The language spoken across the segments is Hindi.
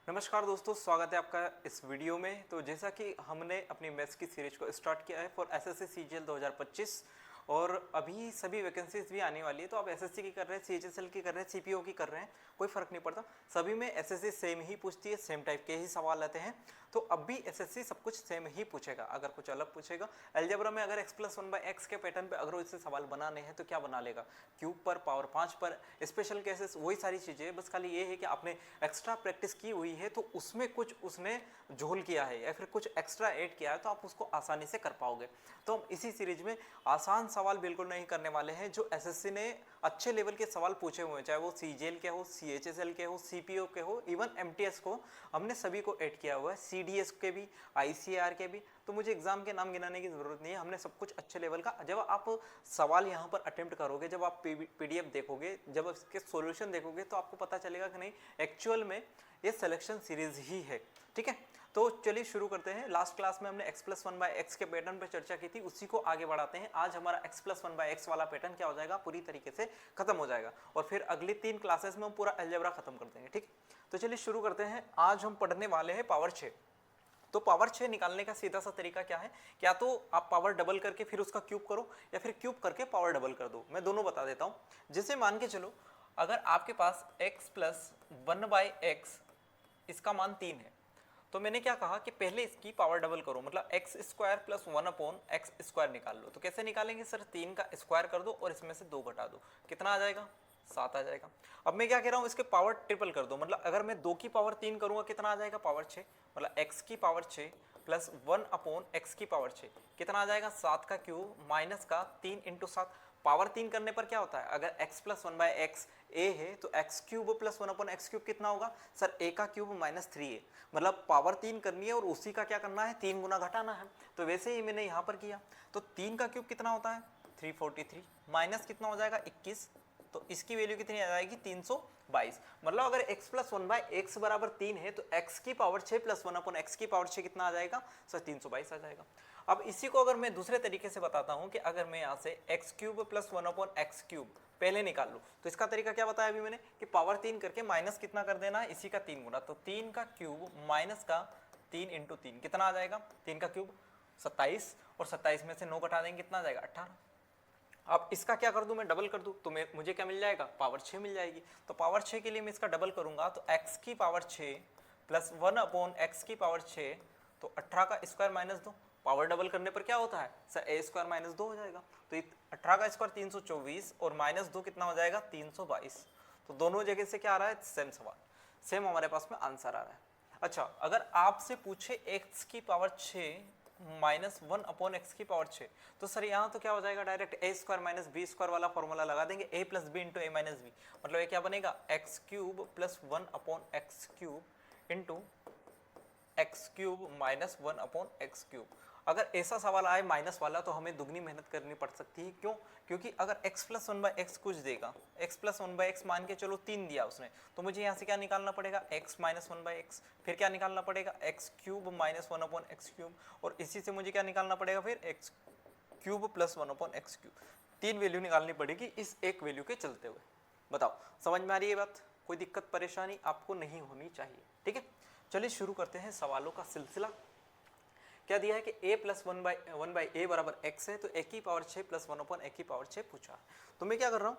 नमस्कार दोस्तों, स्वागत है आपका इस वीडियो में। तो जैसा कि हमने अपनी मैथ्स की सीरीज को स्टार्ट किया है फॉर एसएससी सीजीएल 2025 और अभी सभी वैकेंसीज भी आने वाली है। तो आप एसएससी की कर रहे हैं, सीएचएसएल की कर रहे हैं, सीपीओ की कर रहे हैं, कोई फर्क नहीं पड़ता। सभी में एसएससी सेम ही पूछती है, सेम टाइप के ही सवाल आते हैं। तो अब भी एसएससी सब कुछ सेम ही पूछेगा। अगर कुछ अलग पूछेगा, अलजेब्रा में अगर x+1/x के पैटर्न पे अगर इससे सवाल बनाने हैं तो क्या बना लेगा, क्यूब पर, पावर 5 पर, स्पेशल केसेस, वही सारी चीज़ें। बस खाली ये है कि आपने एक्स्ट्रा प्रैक्टिस की हुई है तो उसमें कुछ उसने झोल किया है या फिर कुछ एक्स्ट्रा ऐड किया है तो आप उसको आसानी से कर पाओगे। तो हम इसी सीरीज में आसान सवाल बिल्कुल नहीं करने वाले हैं। जो एसएससी ने अच्छे लेवल के सवाल पूछे हुए हैं, चाहे वो सीजीएल के हो, सीएचएसएल के हो, सीपीओ के हो, इवन एमटीएस को, हमने सभी को ऐड किया हुआ है, सीडीएस के भी, आईसीआर के भी। तो मुझे एग्जाम के नाम गिनाने की जरूरत नहीं है, हमने सब कुछ अच्छे लेवल का। जब आप सवाल यहाँ पर अटेम्प्ट करोगे, जब आप पीडीएफ देखोगे, जब इसके सॉल्यूशन देखोगे तो आपको पता चलेगा कि नहीं एक्चुअल में ये सिलेक्शन सीरीज ही है। ठीक है, तो चलिए शुरू करते हैं। लास्ट क्लास में हमने x+1/x के पैटर्न पर चर्चा की थी, उसी को आगे बढ़ाते हैं। आज हमारा x+1/x वाला पैटर्न क्या हो जाएगा, पूरी तरीके से खत्म हो जाएगा और फिर अगली 3 क्लासेस में हम पूरा अलजेब्रा खत्म कर देंगे। ठीक, तो चलिए शुरू करते हैं। आज हम पढ़ने वाले हैं पावर 6। तो पावर 6 निकालने का सीधा सा तरीका क्या है, क्या तो आप पावर डबल करके फिर उसका क्यूब करो या फिर क्यूब करके पावर डबल कर दो। मैं दोनों बता देता हूँ। जैसे मान के चलो, अगर आपके पास x+1/x इसका मान 3 है, तो मैंने क्या कहा कि पहले इसकी पावर डबल करो, मतलब x² + 1/x² निकाल लो। तो कैसे निकालेंगे सर, 3 का स्क्वायर कर दो और इसमें से 2 घटा दो, कितना आ जाएगा, 7 आ जाएगा। अब मैं क्या कह रहा हूँ, इसके पावर ट्रिपल कर दो, मतलब अगर मैं 2 की पावर 3 करूंगा कितना आ जाएगा, पावर 6, मतलब x की पावर 6 + 1/x की पावर 6 कितना आ जाएगा, 7 का क्यूब माइनस का 3 × 7। पावर 3 करने पर क्या होता है, अगर x+1/x a है तो x³ + 1/x³ कितना होगा सर, a का क्यूब -3 है। मतलब पावर 3 करनी है और उसी का क्या करना है, 3 गुना घटाना है। तो वैसे ही मैंने यहाँ पर किया। तो 3 का क्यूब कितना होता है, 343, माइनस कितना हो जाएगा, 21। तो इसकी वैल्यू कितनी आ जाएगी, 322। मतलब अगर x+1/x बराबर 3 है तो x की पावर 6 + 1/x की पावर 6 कितना आ जाएगा सर, 322 आ जाएगा। अब इसी को अगर मैं दूसरे तरीके से बताता हूं कि अगर मैं यहाँ से x³ + 1/x³ पहले निकाल लूँ, तो इसका तरीका क्या बताया अभी मैंने कि पावर 3 करके माइनस कितना कर देना है, इसी का 3 गुना। तो 3 का क्यूब माइनस का 3 × 3 कितना आ जाएगा, 3 का क्यूब 27 और 27 में से 9 घटा देंगे कितना आ जाएगा, 18। अब इसका क्या कर दूं, मैं डबल कर दूं तो मुझे क्या मिल जाएगा, पावर 6 मिल जाएगी। तो पावर 6 के लिए मैं इसका डबल करूंगा तो x की पावर 6 + 1/x की पावर 6, तो 18 का स्क्वायर माइनस 2। पावर डबल करने पर क्या होता है सर, a² - 2 हो जाएगा। तो 18 का स्क्वायर 324 और -2 कितना हो जाएगा, 322। तो दोनों जगह से क्या आ रहा है, सेम सवाल, सेम हमारे पास में आंसर आ रहा है। अच्छा, अगर आपसे पूछे x की पावर 6 -1/x की पावर 6, तो सर यहाँ तो क्या हो जाएगा, डायरेक्ट a² - b² वाला फॉर्मूला लगा देंगे, a + b × a - b। मतलब ये क्या बनेगा, x³ + 1/x³ into x³ - 1/x³। अगर ऐसा सवाल आए माइनस वाला तो हमें दुगनी मेहनत करनी पड़ सकती है। क्यों, क्योंकि अगर x+1/x कुछ देगा, x+1/x मान के चलो 3 दिया उसने, तो मुझे यहाँ से क्या निकालना पड़ेगा, x - 1/x, फिर क्या निकालना पड़ेगा, x³ - 1/x³, और इसी से मुझे क्या निकालना पड़ेगा, फिर x³ + 1/x³। 3 वैल्यू निकालनी पड़ेगी इस एक वैल्यू के चलते हुए। बताओ समझ में आ रही है बात, कोई दिक्कत परेशानी आपको नहीं होनी चाहिए। ठीक है, चलिए शुरू करते हैं सवालों का सिलसिला। क्या दिया है कि a + 1/a बराबर x है, तो a की पावर 6 + 1/a की पावर 6 पूछा। तो मैं क्या कर रहा हूँ,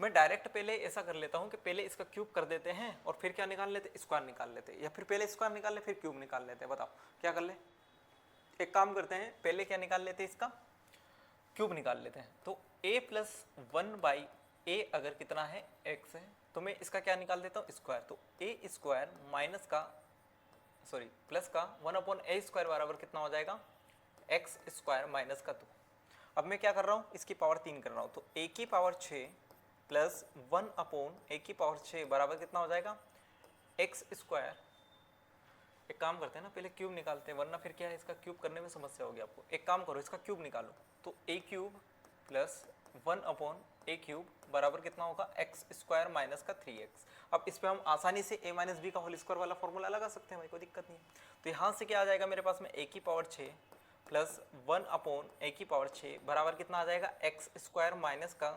मैं डायरेक्ट पहले ऐसा कर लेता हूँ कि पहले इसका क्यूब कर देते हैं और फिर क्या निकाल लेते, स्क्वायर निकाल लेते हैं, या फिर पहले स्क्वायर निकाल ले फिर क्यूब निकाल लेते हैं। बताओ क्या कर ले, एक काम करते हैं, पहले क्या निकाल लेते हैं, इसका क्यूब निकाल लेते हैं। तो a + 1/a अगर कितना है, x है, तो मैं इसका क्या निकाल देता हूँ, स्क्वायर। तो a² माइनस का प्लस का 1/a² बराबर कितना हो जाएगा, x² माइनस का 2। अब मैं क्या कर रहा हूँ, इसकी पावर 3 कर रहा हूँ, तो a की पावर 6 + 1/a की पावर 6 बराबर कितना हो जाएगा, x²। एक काम करते हैं ना, पहले क्यूब निकालते हैं, वरना फिर क्या है, इसका क्यूब करने में समस्या होगी आपको। एक काम करो, इसका क्यूब निकालो, तो a³ + 1/a³ बराबर कितना होगा, x² माइनस का 3x। अब इस पे हम आसानी से a - b का होल स्क्वायर वाला फॉर्मूला लगा सकते हैं भाई, कोई दिक्कत नहीं है। तो यहाँ से क्या आ जाएगा मेरे पास में, a की पावर 6 + 1/a की पावर 6 बराबर कितना आ जाएगा, x² माइनस का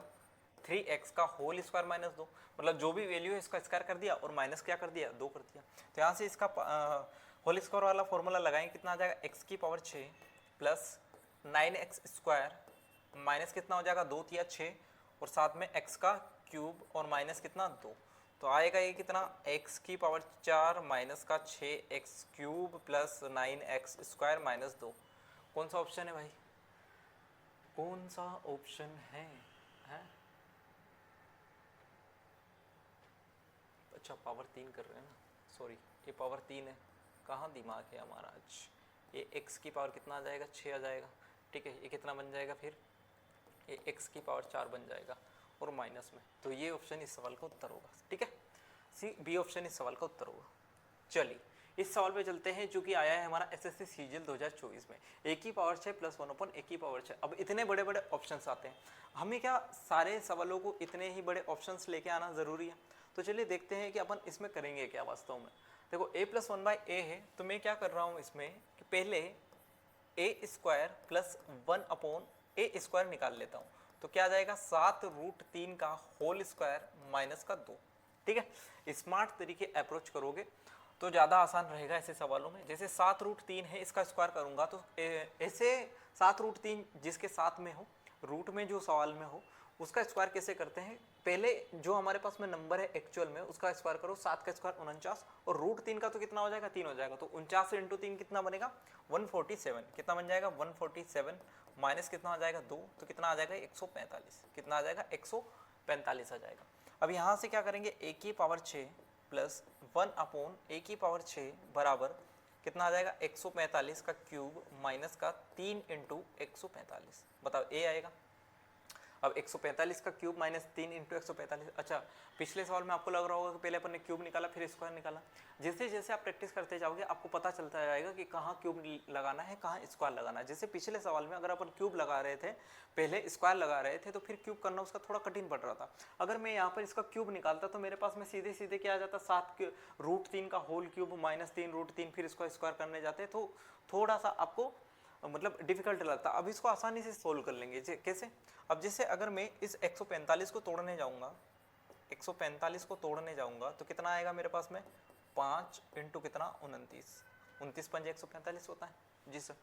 3x का होल स्क्वायर माइनस 2, मतलब जो भी वैल्यू है इसका स्क्वायर कर दिया और माइनस क्या कर दिया 2 कर दिया। तो यहाँ से इसका होल स्क्वायर वाला फॉर्मूला लगाएंगे, कितना आ जाएगा x की power 6 plus 9x square minus कितना हो जाएगा 2 तिया 6 और साथ में x का क्यूब और माइनस कितना 2, तो आएगा ये कितना x की पावर 4 माइनस का 6x cube plus 9x square minus 2। कौन सा ऑप्शन है भाई, कौन सा ऑप्शन है? अच्छा पावर 3 कर रहे हैं ना, सॉरी ये पावर 3 है, कहाँ दिमाग है हमारा आज। ये x की पावर कितना आ जाएगा 6 आ जाएगा, ठीक है। ये कितना बन जाएगा फिर, ये x की पावर 4 बन जाएगा और माइनस में, तो ये ऑप्शन इस सवाल का उत्तर होगा, ठीक है। सी बी ऑप्शन इस सवाल का उत्तर होगा। चलिए इस सवाल पे चलते हैं जो कि आया है हमारा एसएससी सीजीएल 2024 में, a की पावर 6 प्लस 1 a की पावर 6। अब इतने बड़े बड़े ऑप्शंस आते हैं, हमें क्या सारे सवालों को इतने ही बड़े ऑप्शंस लेके आना ज़रूरी है? तो चलिए देखते हैं कि अपन इसमें करेंगे क्या वास्तव में। देखो a प्लस 1/a है, तो मैं क्या कर रहा हूँ इसमें कि पहले a square plus 1/a square निकाल लेता हूँ, तो क्या आ जाएगा 7√3 का होल स्क्वायर माइनस का 2, ठीक है। स्मार्ट तरीके अप्रोच करोगे तो ज़्यादा आसान रहेगा ऐसे सवालों में। जैसे 7√3 है, इसका स्क्वायर करूंगा तो ऐसे 7√3 जिसके साथ में हो, रूट में जो सवाल में हो उसका स्क्वायर कैसे करते हैं, पहले जो हमारे पास में नंबर है एक्चुअल में उसका स्क्वायर करो, 7 का स्क्वायर 49 और √3 का तो कितना हो जाएगा 3 हो जाएगा, तो 49 इंटू 3 कितना बनेगा 147, कितना बन जाएगा 147 माइनस कितना आ जाएगा 2, तो कितना आ जाएगा 145, कितना आ जाएगा 145 आ जाएगा। अब यहाँ से क्या करेंगे a की पावर 6 प्लस 1/a की पावर 6 बराबर कितना आ जाएगा 145 का क्यूब माइनस का 3 इंटू 145, बताओ a आएगा। अब 145 का क्यूब माइनस 3 इंटू 145, अच्छा पिछले सवाल में आपको लग रहा होगा कि पहले अपन ने क्यूब निकाला फिर स्क्वायर निकाला, जैसे जैसे आप प्रैक्टिस करते जाओगे आपको पता चलता जाएगा कि कहाँ क्यूब लगाना है कहाँ स्क्वायर लगाना है। जैसे पिछले सवाल में अगर अपन क्यूब लगा रहे थे पहले स्क्वायर लगा रहे थे तो फिर क्यूब करना उसका थोड़ा कठिन पड़ रहा था। अगर मैं यहाँ पर इसका क्यूब निकालता तो मेरे पास में सीधे सीधे क्या आ जाता 7√3 का होल क्यूब माइनस 3√3 फिर इसको स्क्वायर करने जाते तो थोड़ा सा आपको मतलब डिफिकल्ट लगता। अब इसको आसानी से सोल्व कर लेंगे। कैसे, अब जैसे अगर मैं इस 145 को तोड़ने जाऊंगा, 145 को तोड़ने जाऊंगा तो कितना आएगा मेरे पास में 5 इंटू कितना 29, 29 पंजे 145 होता है जी सर।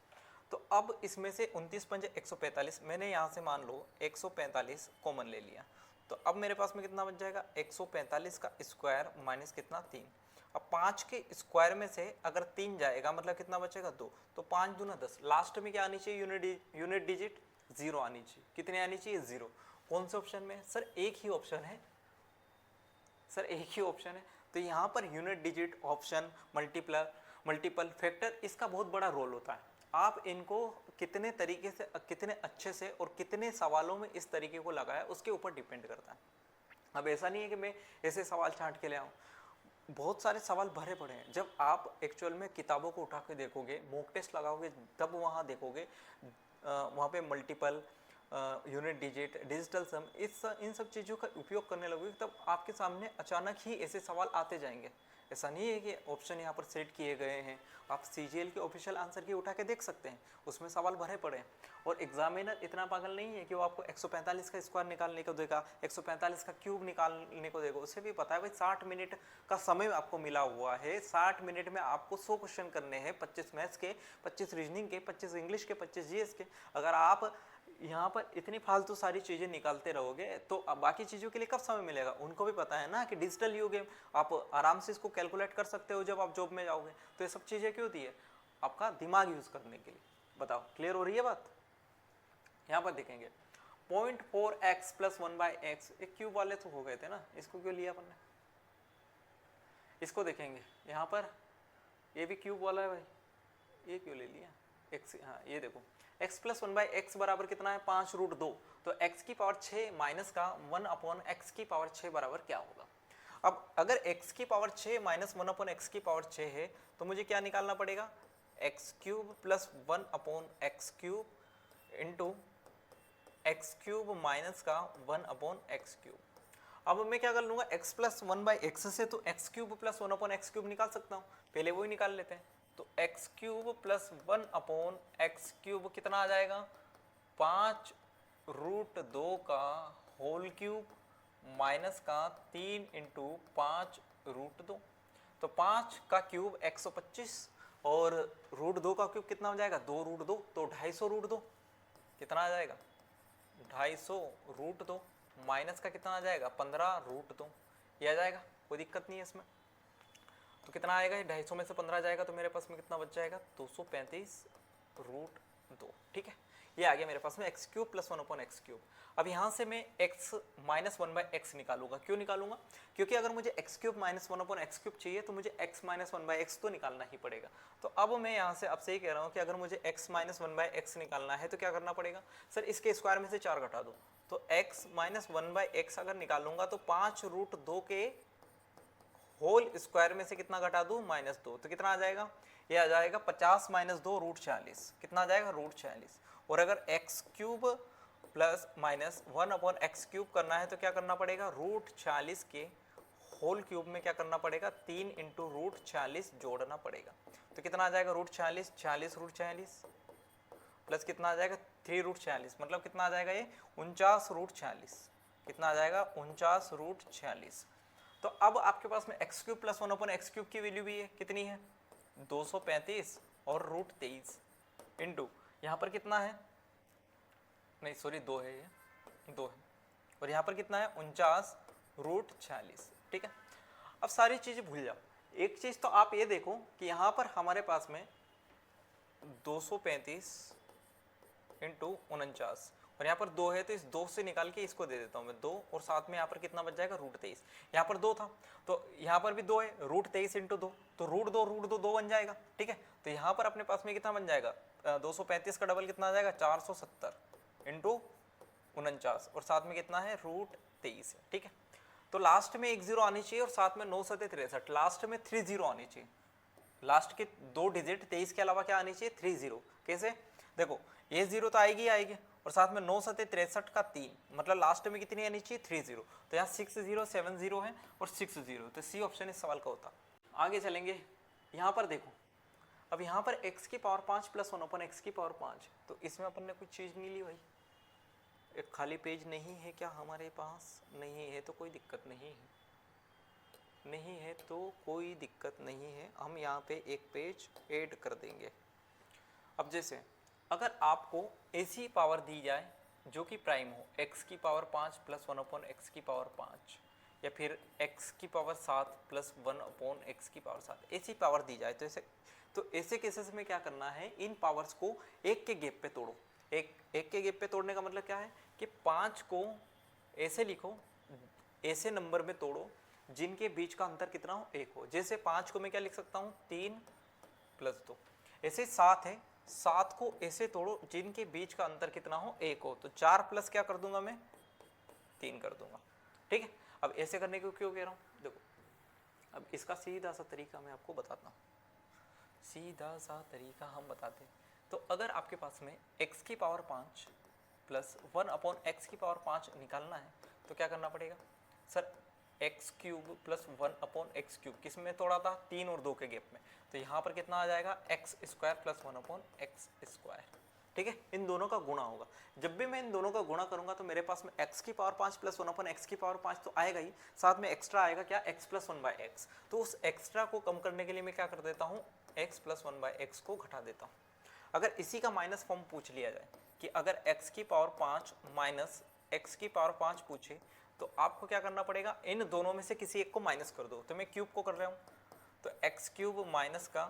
तो अब इसमें से 29 पंजे 145 मैंने यहाँ से मान लो 145 कॉमन ले लिया, तो अब मेरे पास में कितना बच जाएगा 145 का स्क्वायर माइनस कितना 3। अब 5 के स्क्वायर में से अगर 3 जाएगा मतलब कितना बचेगा 2, तो 5 दूना 10, लास्ट में क्या आनी चाहिए यूनिट डिजिट 0 आनी चाहिए। कितने आनी चाहिए 0। कौन से ऑप्शन में सर, एक ही ऑप्शन है सर, एक ही ऑप्शन है। तो यहाँ per unit digit option multiple factor इसका बहुत बड़ा रोल होता है। आप इनको कितने तरीके से कितने अच्छे से और कितने सवालों में इस तरीके को लगाया उसके ऊपर डिपेंड करता है। अब ऐसा नहीं है कि मैं ऐसे सवाल छांट के ले आऊँ, बहुत सारे सवाल भरे पड़े हैं। जब आप एक्चुअल में किताबों को उठा के देखोगे, मॉक टेस्ट लगाओगे, तब वहाँ देखोगे वहाँ पे मल्टीपल यूनिट डिजिट डिजिटल सम इन सब चीज़ों का उपयोग करने लगोगे तब आपके सामने अचानक ही ऐसे सवाल आते जाएंगे। ऐसा नहीं है कि ऑप्शन यहाँ पर सेट किए गए हैं, आप सीजीएल के ऑफिशियल आंसर की उठा के देख सकते हैं, उसमें सवाल भरे पड़े हैं। और एग्जामिनर इतना पागल नहीं है कि वो आपको 145 का स्क्वायर निकालने को देगा, 145 का क्यूब निकालने को देगा। उसे भी पता है भाई 60 मिनट का समय आपको मिला हुआ है, 60 मिनट में आपको 100 क्वेश्चन करने हैं, 25 मैथ्स के, 25 रीजनिंग के, 25 इंग्लिश के, 25 जीएस के। अगर आप यहाँ पर इतनी फालतू सारी चीज़ें निकालते रहोगे तो बाकी चीज़ों के लिए कब समय मिलेगा। उनको भी पता है ना कि डिजिटल युग है, आप आराम से इसको कैलकुलेट कर सकते हो जब आप जॉब में जाओगे। तो ये सब चीज़ें क्यों दी है, आपका दिमाग यूज़ करने के लिए। बताओ क्लियर हो रही है बात। यहाँ पर देखेंगे 0.4x प्लस 1/x, एक क्यूब वाले तो हो गए थे ना, इसको क्यों लिया अपन ने। इसको देखेंगे यहाँ पर ये भी क्यूब वाला है भाई, ये क्यों ले लिया x। हाँ ये देखो x प्लस 1/x बराबर कितना है 5√2, तो x की पावर 6 माइनस का 1/x की पावर 6 बराबर क्या होगा। अब अगर x की पावर 6 माइनस 1/x की पावर 6 है तो मुझे क्या निकालना पड़ेगा x cube plus 1/x cube into x cube minus का 1/x क्यूब। अब मैं क्या कर लूँगा x प्लस 1/x से तो x cube plus 1/x cube निकाल सकता हूँ, पहले वो ही निकाल लेते हैं। तो x cube plus 1/x cube कितना आ जाएगा 5√2 का होल क्यूब माइनस का 3 इंटू 5 रूट 2। तो 5 का क्यूब 125 और रूट 2 का क्यूब कितना हो जाएगा 2 रूट 2, तो 250 रूट 2 कितना आ जाएगा 250 रूट 2 माइनस का कितना आ जाएगा 15 रूट 2, ये आ जाएगा, कोई दिक्कत नहीं है इसमें। तो कितना आएगा, ये 250 में से 15 जाएगा तो मेरे पास में कितना बच जाएगा 235 रूट 2। ठीक है, ये आ गया मेरे पास में एक्स क्यूब प्लस 1/x³। अब यहाँ से मैं x माइनस 1/x निकालूंगा। क्यों निकालूंगा, क्योंकि अगर मुझे एक्स क्यूब माइनस 1/x³ चाहिए तो मुझे x माइनस 1/x तो निकालना ही पड़ेगा। तो अब मैं यहाँ से आपसे ये कह रहा हूँ कि अगर मुझे x माइनस 1/x निकालना है तो क्या करना पड़ेगा, सर इसके स्क्वायर में से 4 घटा दो। तो x माइनस 1/x अगर निकालूंगा तो 5 रूट 2 के होल स्क्वायर में से कितना घटा दूं -2, तो कितना आ जाएगा, ये आ जाएगा 50 माइनस 2 रूट 46, कितना आ जाएगा रूट 46। और अगर x cube plus minus 1/x³ करना है तो क्या करना पड़ेगा, रूट 46 के होल क्यूब में क्या करना पड़ेगा 3 इंटू रूट 46 जोड़ना पड़ेगा। तो कितना आ जाएगा रूट 46, 40 रूट 46 प्लस कितना आ जाएगा 3 रूट 46, मतलब कितना आ जाएगा ये 49 रूट 46, कितना आ जाएगा 49 रूट 46। तो अब आपके पास में x³ प्लस 1/x³ की वैल्यू भी है, कितनी है 235 और रूट 23 इंटू यहाँ पर कितना है, नहीं सॉरी 2 है, ये 2 है, और यहाँ पर कितना है 49 रूट 46। ठीक है, अब सारी चीज़ें भूल जाओ, एक चीज़ तो आप ये देखो कि यहाँ पर हमारे पास में 235 इंटू 49 और यहाँ पर 2 है, तो इस 2 से निकाल के इसको दे देता हूँ मैं 2, और साथ में यहाँ पर कितना बच जाएगा रूट 23। यहाँ पर 2 था तो यहाँ पर भी 2 है, रूट 23 इंटू 2, तो रूट 2 बन जाएगा। ठीक है, तो यहाँ पर अपने पास में कितना बन जाएगा 235 का डबल कितना आ जाएगा 470 इंटू 49 और साथ में कितना है रूट 23 है। ठीक है, तो लास्ट में 1 0 आनी चाहिए और साथ में 9 7 63, लास्ट में 3 0 आनी चाहिए, लास्ट के 2 डिजिट 23 के अलावा क्या आनी चाहिए 3 0। कैसे, देखो ये 0 तो आएगी आएगी और साथ में 9 7 63 का 3, मतलब लास्ट में कितनी आनी चाहिए 3 0। तो यहाँ 6 0 7 0 है और 6 0, तो सी ऑप्शन इस सवाल का होता। आगे चलेंगे, यहाँ पर देखो, अब यहाँ पर x की पावर 5 प्लस 1/x⁵, तो इसमें अपन ने कुछ चीज़ नहीं ली भाई, एक खाली पेज नहीं है क्या हमारे पास, नहीं है तो कोई दिक्कत नहीं है, नहीं है तो कोई दिक्कत नहीं है, हम यहाँ पे एक पेज ऐड कर देंगे। अब जैसे अगर आपको ऐसी पावर दी जाए जो कि प्राइम हो, x की पावर 5 प्लस 1/x⁵, या फिर x की पावर 7 प्लस 1/x⁵, ऐसी पावर दी जाए तो ऐसे केसेस में क्या करना है, इन पावर्स को एक के गैप पे तोड़ो। एक के गैप पे तोड़ने का मतलब क्या है कि 5 को ऐसे लिखो, ऐसे नंबर में तोड़ो जिनके बीच का अंतर कितना हो 1 हो। जैसे 5 को मैं क्या लिख सकता हूँ 3 प्लस 2, ऐसे 7 है, 7 को ऐसे तोड़ो जिनके बीच का अंतर कितना हो 1 हो, तो 4 प्लस क्या कर दूंगा मैं 3 कर दूंगा। ठीक है, अब ऐसे करने को क्यों कह रहा हूँ, देखो अब इसका सीधा सा तरीका मैं आपको बताता हूँ, सीधा सा तरीका हम बताते हैं। तो अगर आपके पास में x की पावर 5 प्लस 1/x⁵ निकालना है तो क्या करना पड़ेगा, सर x³ प्लस 1/x³ किस में तोड़ा था 3 और 2 के गैप में, तो यहाँ पर कितना आ जाएगा x² प्लस 1/x²। ठीक है, इन दोनों का गुणा होगा, जब भी मैं इन दोनों का गुणा करूंगा तो मेरे पास में x की पावर 5 प्लस 1/x⁵ तो आएगा ही, साथ में एक्स्ट्रा आएगा क्या x प्लस 1/x, तो उस एक्स्ट्रा को कम करने के लिए मैं क्या कर देता हूँ x प्लस 1/x को घटा देता हूँ। अगर इसी का माइनस फॉर्म पूछ लिया जाए कि अगर x की पावर 5 माइनस x की पावर 5 पूछे तो आपको क्या करना पड़ेगा, इन दोनों में से किसी एक को माइनस कर दो। तो मैं क्यूब को कर रहा हूँ, तो x³ माइनस का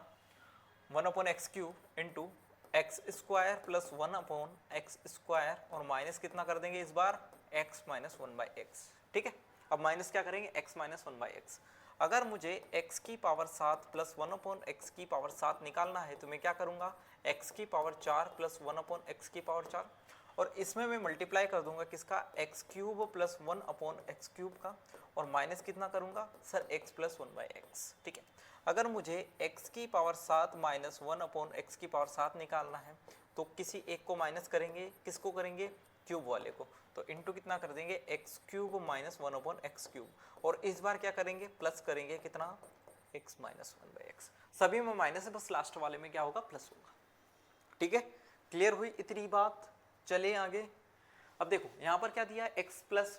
1/x³ into x² plus 1/x² और माइनस कितना कर देंगे इस बार x माइनस 1/x। ठीक है, अब माइनस क्या करेंगे x माइनस 1/x। अगर मुझे x की पावर 7 प्लस 1/x⁵ निकालना है तो मैं क्या करूँगा x की पावर 4 प्लस 1/x⁵, और इसमें मैं मल्टीप्लाई कर दूंगा किसका x³ प्लस 1/x³ का, और माइनस कितना करूंगा सर x प्लस 1/x। ठीक है, अगर मुझे x की पावर 7 माइनस 1/x⁵ निकालना है तो किसी एक को माइनस करेंगे, किसको करेंगे क्यूब वाले को, तो इंटू कितना कर देंगे x³ माइनस 1/x³, और इस बार क्या करेंगे प्लस करेंगे कितना x माइनस 1/x। सभी में माइनस है, बस लास्ट वाले में क्या होगा प्लस होगा। ठीक है, क्लियर हुई इतनी बात, चले आगे। अब देखो यहाँ पर क्या दिया है, x प्लस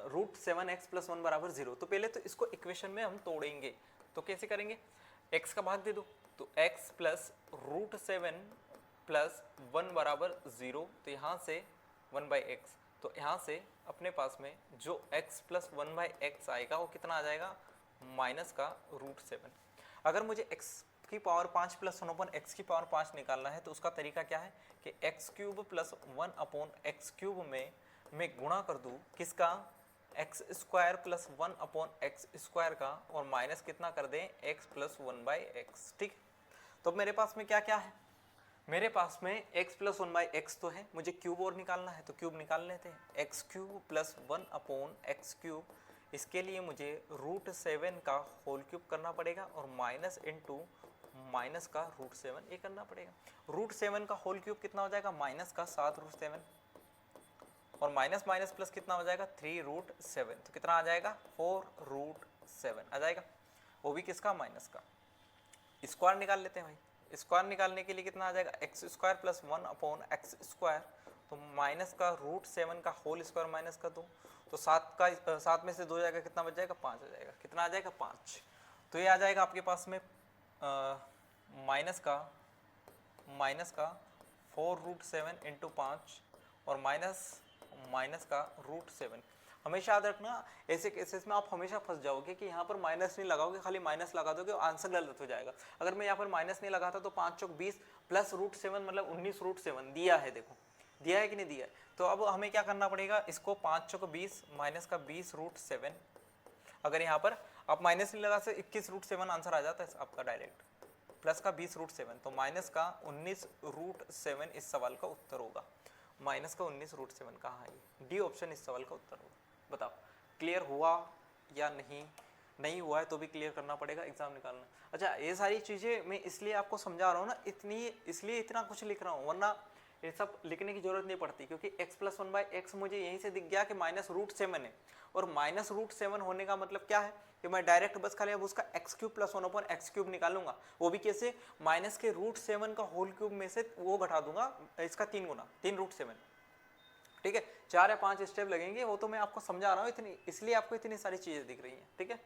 √7x+1 बराबर 0। तो पहले तो इसको इक्वेशन में हम तोड़ेंगे, तो कैसे करेंगे, x का भाग दे दो, तो x प्लस √7+1 बराबर 0, तो यहाँ से 1/x, तो यहाँ से अपने पास में जो x प्लस 1/x आएगा वो कितना आ जाएगा, माइनस का √7। अगर मुझे x की पावर 5 प्लस 1/x की पावर 5 निकालना है तो उसका तरीका क्या है कि x³ प्लस 1/x³ में मैं गुणा कर दूँ किसका, x² प्लस 1/x² का, और माइनस कितना कर दें, x प्लस 1/x। ठीक, तो मेरे पास में क्या क्या है, मेरे पास में x प्लस 1/x तो है, मुझे क्यूब और निकालना है तो क्यूब निकाल लेते हैं, x³ प्लस 1/x³, इसके लिए मुझे √7 का होल क्यूब करना पड़ेगा और माइनस इंटू माइनस का √7 ये करना पड़ेगा। √7 का होल क्यूब कितना हो जाएगा, माइनस का 7√7, और माइनस माइनस प्लस कितना हो जाएगा, 3√7, तो कितना आ जाएगा, 4√7 आ जाएगा, वो भी किसका, माइनस का। स्क्वायर निकाल लेते हैं भाई, स्क्वायर निकालने के लिए कितना आ जाएगा, x² प्लस 1/x², तो माइनस का √7 का होल स्क्वायर माइनस का 2, तो 7 में से 2 जाएगा, कितना बच जाएगा, 5 आ जाएगा, कितना आ जाएगा, 5। तो ये आ जाएगा आपके पास में माइनस का 4√7 इंटू 5 और माइनस का √7। हमेशा याद रखना, ऐसे केसेस में आप हमेशा फंस जाओगे कि यहाँ पर माइनस नहीं लगाओगे, खाली माइनस लगा दोगे और आंसर गलत हो जाएगा। अगर मैं यहाँ पर माइनस नहीं लगाता तो 5 चौक 20 प्लस √7 मतलब 19√7 दिया है, देखो दिया है कि नहीं दिया है। तो अब हमें क्या करना पड़ेगा, इसको 5 चौक 20 माइनस का 20√7, अगर यहाँ पर आप माइनस नहीं लगा से 21√7 आंसर आ जाता है आपका डायरेक्ट, प्लस का 20√7, तो माइनस का 19√7 इस सवाल का उत्तर होगा। माइनस का 19√7 कहाँ है, डी ऑप्शन इस सवाल का उत्तर होगा। बताओ क्लियर हुआ या नहीं, नहीं हुआ है तो भी क्लियर करना पड़ेगा, एग्जाम निकालना। अच्छा, ये सारी चीज़ें मैं इसलिए आपको समझा रहा हूँ ना, इसलिए इतना कुछ लिख रहा हूँ, वरना ये सब लिखने की जरूरत नहीं पड़ती, क्योंकि x प्लस 1/x मुझे यहीं से दिख गया कि माइनस √7 है, और माइनस √7 होने का मतलब क्या है कि मैं डायरेक्ट बस खाली अब उसका x³ प्लस 1/x³ निकालूंगा, वो भी कैसे, माइनस के √7 का होल क्यूब में से वो घटा दूंगा इसका 3 गुना, 3√7। ठीक है, 4 या 5 स्टेप लगेंगे, वो तो मैं आपको समझा रहा हूँ इतनी, इसलिए आपको इतनी सारी चीजें दिख रही हैं। ठीक है,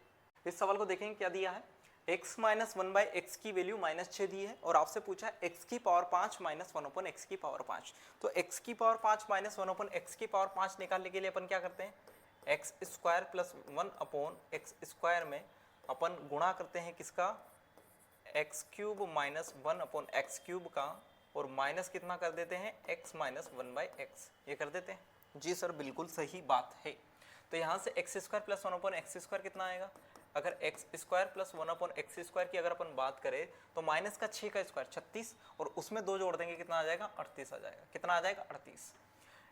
इस सवाल को देखेंगे क्या दिया है, x माइनस 1/x की वैल्यू -6 दी है और आपसे पूछा है x की पावर 5 माइनस 1/x की पावर 5। तो x की पावर 5 माइनस 1/x की पावर 5 निकालने के लिए अपन क्या करते हैं, x² प्लस 1/x² में अपन गुणा करते हैं किसका, x³ माइनस 1/x³ का, और माइनस कितना कर देते हैं, x माइनस 1/x, ये कर देते हैं। जी सर बिल्कुल सही बात है। तो यहाँ से x² प्लस 1/x² कितना आएगा, अगर x² प्लस 1/x² की अगर अपन बात करें तो माइनस का 6 का स्क्वायर 36, और उसमें 2 जोड़ देंगे कितना आ जाएगा, 38 आ जाएगा, कितना आ जाएगा, 38।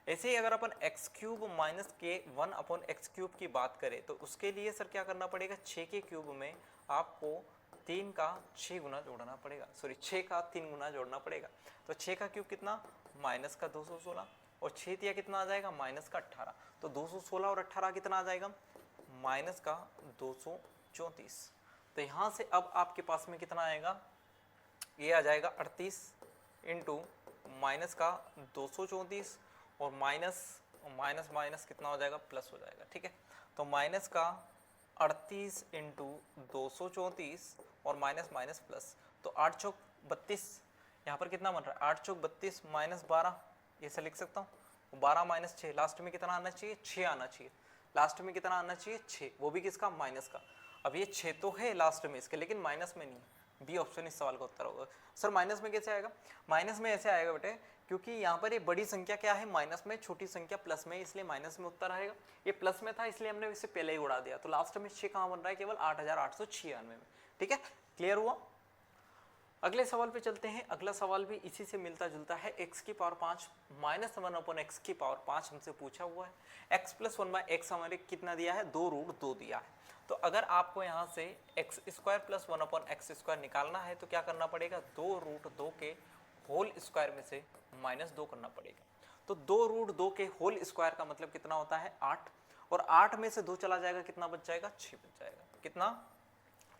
ऐसे ही अगर अपन x³ माइनस के 1/x³ की बात करें तो उसके लिए सर क्या करना पड़ेगा, 6 के क्यूब में आपको 3 का 6 गुना जोड़ना पड़ेगा, सॉरी 6 का 3 गुना जोड़ना पड़ेगा। तो 6 का क्यूब कितना, माइनस का 216, और 6 तिया कितना आ जाएगा, माइनस का 18, तो 216 और 18 कितना आ जाएगा, माइनस का 234। तो यहाँ से अब आपके पास में कितना आएगा, ये आ जाएगा 38 इंटू माइनस का 234 और माइनस माइनस माइनस कितना हो जाएगा, प्लस हो जाएगा। ठीक है, तो माइनस का 38 इंटू 234 और माइनस माइनस प्लस, तो 8 चौक 32, यहाँ पर कितना बन रहा है, 8 चौक 32 माइनस 12, ऐसे लिख सकता हूँ, 12 माइनस 6, लास्ट में कितना आना चाहिए, 6 आना चाहिए, लास्ट में कितना आना चाहिए, 6, वो भी किसका, माइनस का। अब ये 6 तो है लास्ट में इसके, लेकिन माइनस में नहीं, बी ऑप्शन इस सवाल का उत्तर होगा। सर माइनस में कैसे आएगा, माइनस में ऐसे आएगा बेटे, क्योंकि यहाँ पर ये बड़ी संख्या क्या है, माइनस में, छोटी संख्या प्लस में, इसलिए माइनस में उत्तर आएगा। ये प्लस में था इसलिए हमने इसे पहले ही उड़ा दिया, तो लास्ट में 6 कहाँ बन रहा है, केवल 8896 में। ठीक है, क्लियर हुआ। अगले सवाल पे चलते हैं। अगला सवाल भी इसी से मिलता जुलता है, x की पावर 5 माइनस 1/x की पावर 5 हमसे पूछा हुआ है। x प्लस 1/x हमारे कितना दिया है, 2√2 दिया है। तो अगर आपको यहाँ से x² प्लस 1/x² निकालना है तो क्या करना पड़ेगा, 2√2 के होल स्क्वायर में से -2 करना पड़ेगा। तो 2√2 के होल स्क्वायर का मतलब कितना होता है, 8, और 8 में से 2 चला जाएगा, कितना बच जाएगा, 6 बच जाएगा, कितना,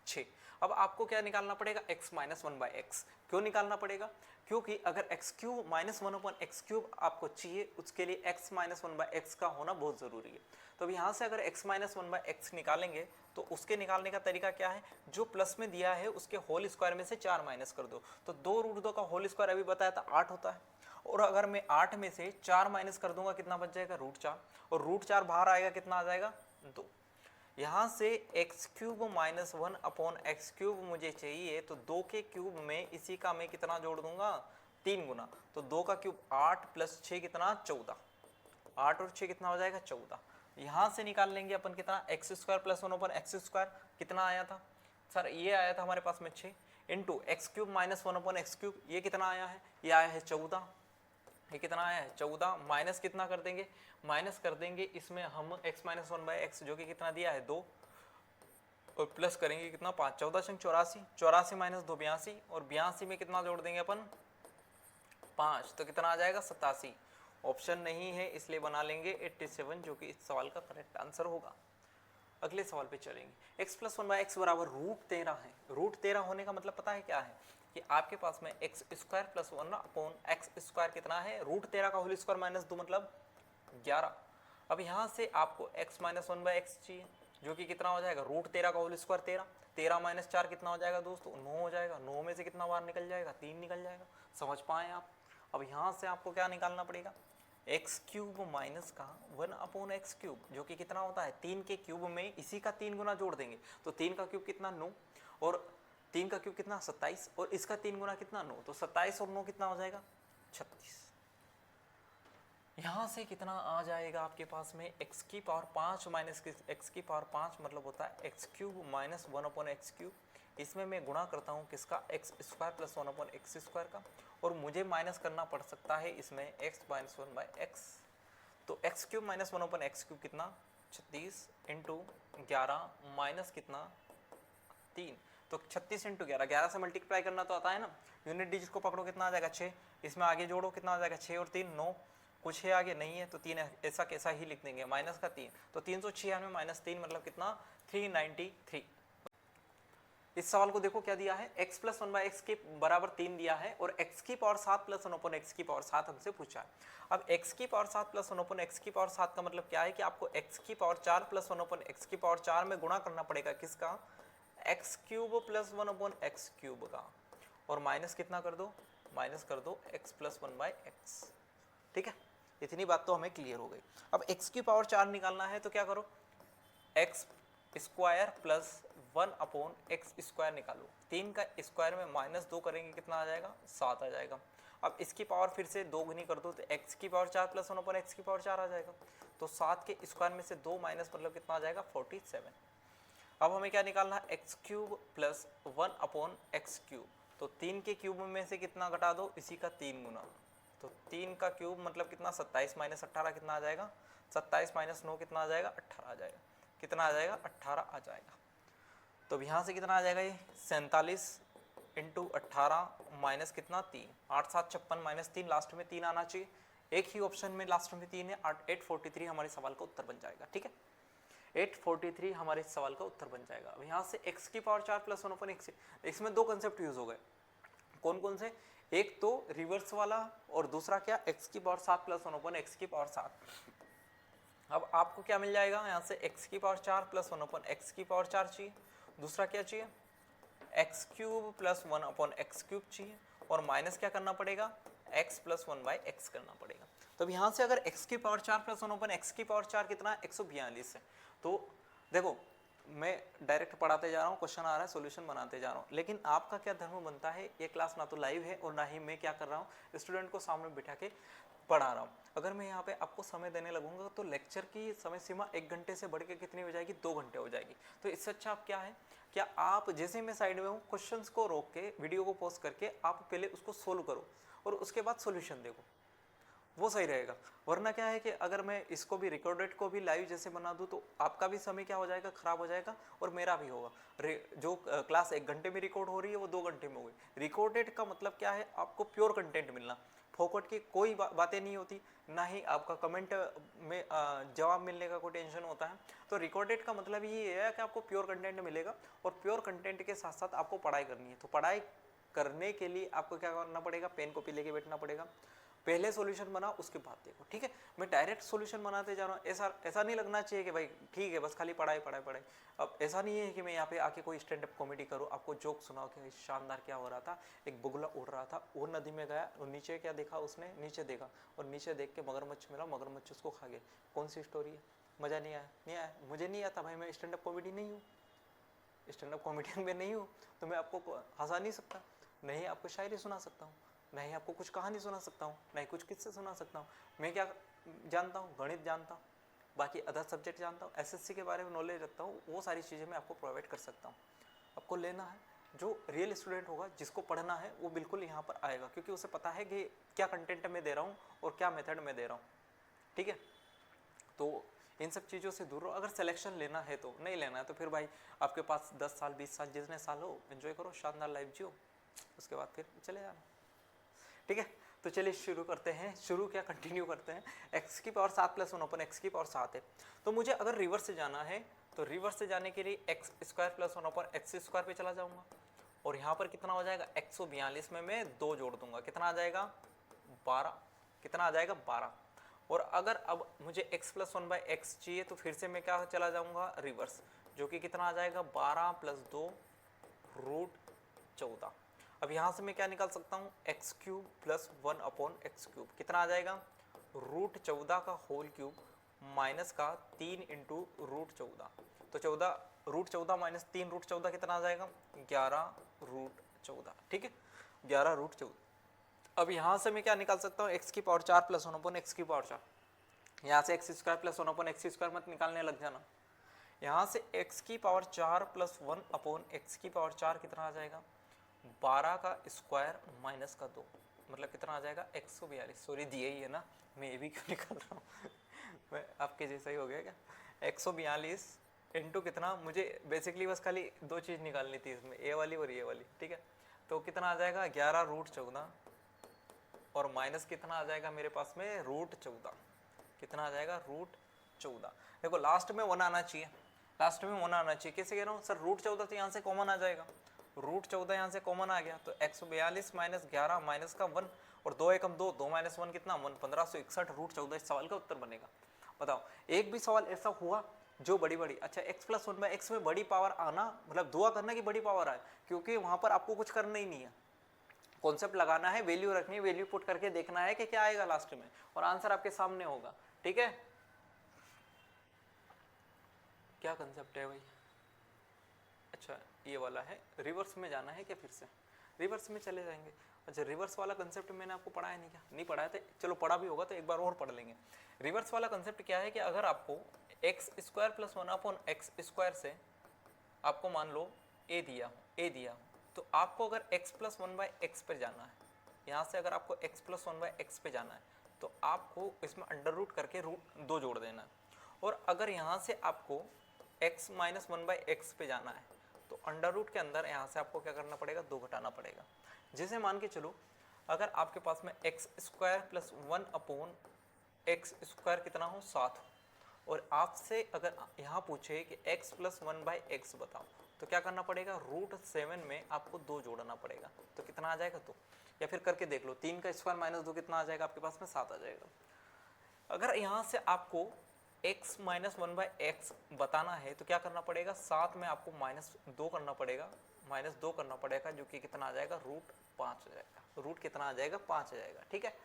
6। अब आपको क्या निकालना पड़ेगा, x माइनस 1/x। क्यों निकालना पड़ेगा, क्योंकि अगर x cube minus 1/x cube आपको चाहिए, उसके लिए x माइनस 1/x का होना बहुत ज़रूरी है। तो अब यहाँ से अगर x माइनस 1/x निकालेंगे तो उसके निकालने का तरीका क्या है, जो प्लस में दिया है उसके होल स्क्वायर में से 4 माइनस कर दो, तो 2√2 का होल स्क्वायर अभी बताया था 8 होता है, और अगर मैं 8 में से 4 माइनस कर दूंगा कितना बच जाएगा, √4, और √4 बाहर आएगा कितना आ जाएगा 2। यहाँ से x क्यूब माइनस 1/x³ मुझे चाहिए, तो 2 के क्यूब में इसी का मैं कितना जोड़ दूंगा, 3 गुना, तो 2 का क्यूब 8 प्लस 6 कितना 14, 8 और 6 कितना हो जाएगा 14। यहाँ से निकाल लेंगे अपन कितना, x² प्लस 1/x² कितना आया था सर, ये आया था हमारे पास में 6 इंटू x³ माइनस 1/x³, ये कितना आया है, ये आया है 14, ये कितना आया है 14, माइनस कितना कर देंगे, माइनस कर देंगे इसमें हम x माइनस 1/x जो कि कितना दिया है 2, और प्लस करेंगे कितना 5, 14 संग 84, 84 माइनस 2 82, और 82 में कितना जोड़ देंगे अपन 5, तो कितना आ जाएगा 87। ऑप्शन नहीं है इसलिए बना लेंगे 87, जो कि इस सवाल का करेक्ट आंसर होगा। अगले सवाल पे चलेंगे, x प्लस 1/x बराबर √13 है। √13 होने का मतलब पता है क्या है, कि आपके पास में x² प्लस 1/x² कितना है, √13 का होल स्क्वायर माइनस 2 मतलब 11। अब यहाँ से आपको x माइनस 1/x चाहिए, जो कि कितना हो जाएगा, √13 का होल स्क्वायर 13, 13 माइनस 4 कितना हो जाएगा दोस्तों 9 हो जाएगा, 9 में से कितना बाहर निकल जाएगा 3 निकल जाएगा, समझ पाए आप। अब यहाँ से आपको क्या निकालना पड़ेगा, x³ माइनस का 1/x³, जो कि कितना होता है 3 के क्यूब में इसी का 3 गुना जोड़ देंगे, तो 3 का क्यूब कितना 9, और 3 का क्यूब कितना 27, और इसका 3 गुना कितना 9, तो 27 और 9 कितना हो जाएगा 36। यहाँ से कितना आ जाएगा आपके पास में x की पावर 5 माइनस x की पावर 5 मतलब होता है x³ माइनस 1/x³। इसमें मैं गुणा करता हूँ किसका, x² प्लस 1/x² का, और मुझे माइनस करना पड़ सकता है इसमें x माइनस 1/x, तो x³ माइनस 1/x³ कितना 36 इंटू 11 माइनस कितना 3, तो 36 इंटू 11, 11 से मल्टीप्लाई करना तो आता है ना, यूनिट डिजिट को पकड़ो कितना आ जाएगा 6, इसमें आगे जोड़ो कितना आ जाएगा 6 और 3 9, कुछ है आगे नहीं है तो 3 ऐसा कैसा ही लिख देंगे, माइनस का 3, तो 396 माइनस 3 मतलब कितना 393। इस सवाल को देखो क्या दिया है, x प्लस 1/x के बराबर 3 दिया है, और x की पावर 7 प्लस 1/x की पावर 7 हमसे पूछा है। अब x की पावर 7 प्लस 1/x की पावर 7 का मतलब क्या है, कि आपको x की पावर 4 प्लस 1/x की पावर 4 में गुणा करना पड़ेगा किसका, x³ प्लस 1/x³ का, और माइनस कितना कर दो, माइनस कर दो x प्लस 1/x। ठीक है, इतनी बात तो हमें क्लियर हो गई। अब x की पावर 4 निकालना है तो क्या करो, x स्क्वायर प्लस 1/x² निकालो, 3 का स्क्वायर में माइनस 2 करेंगे कितना आ जाएगा 7 आ जाएगा। अब इसकी पावर फिर से 2 गुनी कर दो तो x की पावर 4 प्लस 1/x की पावर 4 आ जाएगा, तो 7 के स्क्वायर में से 2 माइनस मतलब कितना आ जाएगा 47। अब हमें क्या निकालना है, x³ प्लस 1/x³, तो 3 के क्यूब में से कितना घटा दो, इसी का 3 गुना, तो 3 का क्यूब मतलब कितना 27 माइनस 18 कितना आ जाएगा, 27 माइनस 9 कितना आ जाएगा 18 आ जाएगा, कितना आ जाएगा 18 आ जाएगा। तो यहाँ से कितना आ जाएगा, ये 47 इंटू 18 माइनस कितना 3, 8 7 56 माइनस 3, लास्ट में 3 आना चाहिए, एक ही ऑप्शन में लास्ट में 3 है, 843 हमारे सवाल का उत्तर बन जाएगा। ठीक है, 843 हमारे सवाल का उत्तर बन जाएगा। अब यहाँ से x की पावर 4 प्लस 1/x, इसमें दो कंसेप्ट यूज हो गए, कौन कौन से, एक तो रिवर्स वाला और दूसरा क्या, x की पावर 7 प्लस 1/x की पावर 7। अब आपको क्या मिल जाएगा, यहाँ से x की पावर 4 प्लस 1/x की पावर 4 चाहिए, दूसरा क्या चाहिए x³ प्लस 1/x³ चाहिए, और माइनस क्या करना पड़ेगा x प्लस 1/x करना पड़ेगा। तो अब यहाँ से अगर x की पावर 4 प्लस 1/x की पावर 4 कितना है 142 है, तो देखो मैं डायरेक्ट पढ़ाते जा रहा हूँ, क्वेश्चन आ रहा है सॉल्यूशन बनाते जा रहा हूँ, लेकिन आपका क्या धर्म बनता है, ये क्लास ना तो लाइव है और ना ही मैं क्या कर रहा हूँ स्टूडेंट को सामने बिठा के पढ़ा रहा हूँ। अगर मैं यहाँ पे आपको समय देने लगूंगा तो लेक्चर की समय सीमा 1 घंटे से बढ़ के कितनी हो जाएगी, 2 घंटे हो जाएगी। तो इससे अच्छा आप क्या है, क्या आप जैसे मैं साइड में हूँ क्वेश्चंस को रोक के वीडियो को पॉज करके आप पहले उसको सोल्व करो और उसके बाद सॉल्यूशन देखो, वो सही रहेगा। वरना क्या है कि अगर मैं इसको भी रिकॉर्डेड को भी लाइव जैसे बना दूं तो आपका भी समय क्या हो जाएगा, खराब हो जाएगा, और मेरा भी होगा। जो क्लास 1 घंटे में रिकॉर्ड हो रही है वो 2 घंटे में हो गई। रिकॉर्डेड का मतलब क्या है, आपको प्योर कंटेंट मिलना, फोकट की कोई बातें नहीं होती, ना ही आपका कमेंट में जवाब मिलने का कोई टेंशन होता है। तो रिकॉर्डेड का मतलब ये है कि आपको प्योर कंटेंट मिलेगा और प्योर कंटेंट के साथ साथ आपको पढ़ाई करनी है। तो पढ़ाई करने के लिए आपको क्या करना पड़ेगा, पेन कॉपी लेके बैठना पड़ेगा, पहले सॉल्यूशन बनाओ उसके बाद देखो, ठीक है। मैं डायरेक्ट सॉल्यूशन बनाते जा रहा हूँ, ऐसा नहीं लगना चाहिए कि भाई ठीक है बस खाली पढ़ाई पढ़ाई पढ़ाई। अब ऐसा नहीं है कि मैं यहाँ पे आके कोई स्टैंड अप कॉमेडी करूँ, आपको जोक सुनाओ कि शानदार क्या हो रहा था, एक बुगला उड़ रहा था, वो नदी में गया और नीचे क्या देखा उसने, नीचे देखा और नीचे देख के मगरमच्छ मिला, मगरमच्छ उसको खा गया। कौन सी स्टोरी है, मज़ा नहीं आया? नहीं आया, मुझे नहीं आता भाई, मैं स्टैंड अप कॉमेडी नहीं हूँ, स्टैंड अप कॉमेडियन में नहीं हूँ, तो मैं आपको हंसा नहीं सकता, नहीं आपको शायरी सुना सकता हूँ, नहीं आपको कुछ कहानी सुना सकता हूँ, नहीं कुछ किस्से सुना सकता हूँ। मैं क्या जानता हूँ, गणित जानता हूँ, बाकी अदर सब्जेक्ट जानता हूँ, एसएससी के बारे में नॉलेज रखता हूँ, वो सारी चीज़ें मैं आपको प्रोवाइड कर सकता हूँ। आपको लेना है, जो रियल स्टूडेंट होगा जिसको पढ़ना है वो बिल्कुल यहाँ पर आएगा, क्योंकि उसे पता है कि क्या कंटेंट मैं दे रहा हूँ और क्या मेथड में दे रहा हूँ, ठीक है। तो इन सब चीज़ों से दूर रहो। अगर सिलेक्शन लेना है तो, नहीं लेना है तो फिर भाई आपके पास 10 साल 20 साल जितने साल हो एंजॉय करो, शानदार लाइफ जियो, उसके बाद फिर चले जाना, ठीक है। तो चलिए शुरू करते हैं, शुरू क्या कंटिन्यू करते हैं। x की पावर 7 प्लस 1 अपन x की पावर 7 है, तो मुझे अगर रिवर्स से जाना है तो रिवर्स से जाने के लिए एक्स स्क्वायर प्लस 1 अपन एक्स स्क्वायर पे चला जाऊंगा और यहाँ पर कितना हो जाएगा 142 में मैं 2 जोड़ दूंगा, कितना आ जाएगा 12, कितना आ जाएगा 12। और अगर अब मुझे x प्लस 1 बाई एक्स चाहिए तो फिर से मैं क्या चला जाऊंगा रिवर्स, जो कि कितना आ जाएगा 12 प्लस 2 रूट 14। अब यहाँ से मैं क्या निकाल सकता हूँ, x cube plus 1 upon x cube, कितना आ जाएगा रूट 14 का होल क्यूब माइनस का 3 इंटू रूट 14, तो 14 रूट 14 माइनस 3 रूट 14 कितना आ जाएगा 11 रूट 14, ठीक है 11 रूट 14। अब यहाँ से मैं क्या निकाल सकता हूँ, एक्स की पावर 4 प्लस 1 अपॉन एक्स की पावर 4, यहाँ से x square plus 1 upon x square मत निकालने लग जाना, यहाँ से x की पावर 4 प्लस 1 अपॉन एक्स की पावर 4 कितना आ जाएगा 12 का स्क्वायर माइनस का 2, मतलब कितना आ जाएगा 142। सॉरी दिए ही है ना, मैं ये भी क्यों निकाल रहा हूँ मैं आपके जैसा ही हो गया क्या, 142 इंटू कितना, मुझे बेसिकली बस खाली दो चीज़ निकालनी थी इसमें, ए वाली और ये वाली, ठीक है। तो कितना आ जाएगा 11 रूट 14 और माइनस कितना आ जाएगा मेरे पास में रूट 14, कितना आ जाएगा रूट 14। देखो लास्ट में 1 आना चाहिए, लास्ट में 1 आना चाहिए, कैसे कह रहा हूँ सर रूट 14 तो यहाँ से कॉमन आ जाएगा, रूट 14 यहाँ से कॉमन आ गया, तो 142 माइनस 11 माइनस का 1 और 2 एकम 2, 2 माइनस 1 कितना 1, 1561 रूट 14 इस सवाल का उत्तर बनेगा। बताओ एक भी सवाल ऐसा हुआ जो बड़ी बड़ी, अच्छा x प्लस 1 बाई एक्स में बड़ी पावर आना मतलब दुआ करना कि बड़ी पावर आए, क्योंकि वहाँ पर आपको कुछ करना ही नहीं है, कॉन्सेप्ट लगाना है, वैल्यू रखनी है, वैल्यू पुट करके देखना है कि क्या आएगा लास्ट में और आंसर आपके सामने होगा, ठीक है। क्या कंसेप्ट है भाई, अच्छा ये वाला है, रिवर्स में जाना है क्या, फिर से रिवर्स में चले जाएंगे। अच्छा रिवर्स वाला कंसेप्ट मैंने आपको पढ़ाया नहीं क्या, नहीं पढ़ाया था, चलो पढ़ा भी होगा तो एक बार और पढ़ लेंगे। रिवर्स वाला कंसेप्ट क्या है कि अगर आपको x square plus 1 upon x square से आपको मान लो ए दिया हो, तो आपको अगर x प्लस 1 बाई एक्स पर जाना है, यहाँ से अगर आपको x प्लस 1 बाई एक्स पे जाना है तो आपको इसमें अंडर रूट करके रूट 2 जोड़ देना है, और अगर यहाँ से आपको x माइनस 1 बाई एक्स पे जाना है तो अंडर रूट के अंदर यहाँ से आपको क्या करना पड़ेगा 2 घटाना पड़ेगा। जैसे मान के चलो अगर आपके पास में x square plus 1 upon x square कितना हो 7 हो, और आपसे अगर यहाँ पूछे कि x प्लस 1 बाई एक्स बताओ तो क्या करना पड़ेगा रूट 7 में आपको 2 जोड़ना पड़ेगा, तो कितना आ जाएगा 2, या फिर करके देख लो 3 का स्क्वायर माइनस 2 कितना आ जाएगा आपके पास में 7 आ जाएगा। अगर यहाँ से आपको x माइनस 1 बाई एक्स बताना है तो क्या करना पड़ेगा 7 में आपको माइनस 2 करना पड़ेगा, माइनस 2 करना पड़ेगा जो कि कितना आ जाएगा रूट 5 आ जाएगा, रूट कितना आ जाएगा 5 आ जाएगा, ठीक है।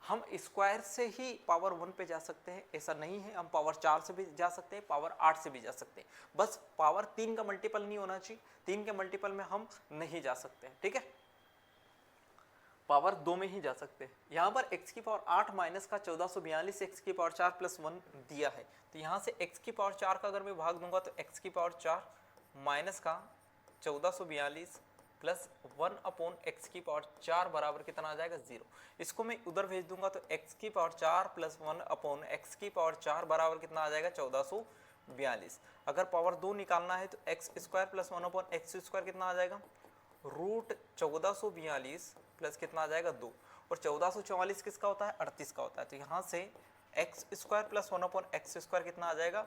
हम स्क्वायर से ही पावर 1 पे जा सकते हैं, ऐसा नहीं है, हम पावर 4 से भी जा सकते हैं, पावर 8 से भी जा सकते हैं, बस पावर 3 का मल्टीपल नहीं होना चाहिए, 3 के मल्टीपल में हम नहीं जा सकते हैं, ठीक है, पावर 2 में ही जा सकते हैं। यहाँ पर x की पावर 8 माइनस का 1442 x की पावर 4 प्लस 1 दिया है, तो यहाँ से x की पावर 4 का अगर मैं भाग दूंगा तो x की पावर 4 माइनस का 1442 प्लस 1 अपॉन एक्स की पावर 4 बराबर कितना आ जाएगा 0। इसको मैं उधर भेज दूंगा तो x की पावर 4 प्लस 1 अपॉन एक्स की पावर 4 बराबर कितना आ जाएगा 1442। अगर पावर 2 निकालना है तो x square plus 1 upon x square कितना आ जाएगा रूट 1442 प्लस कितना आ जाएगा 2, और 1444 किसका होता है 38 का होता है, तो यहाँ से एक्स स्क्वायर प्लस 1/x² कितना आ जाएगा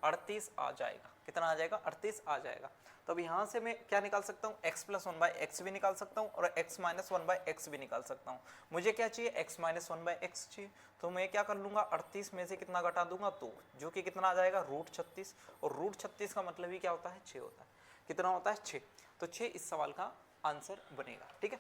38 आ जाएगा। कितना आ जाएगा 38 आ जाएगा। तो अब यहाँ से मैं क्या निकाल सकता हूँ x + 1/x भी निकाल सकता हूँ और x - 1/x भी निकाल सकता हूँ। मुझे क्या चाहिए x - 1/x चाहिए, तो मैं क्या कर लूँगा 38 में से कितना घटा दूंगा 2, जो कि कितना आ जाएगा √36, और √36 का मतलब ही क्या होता है 6 होता है। कितना होता है 6, तो 6 इस सवाल का आंसर बनेगा। ठीक है,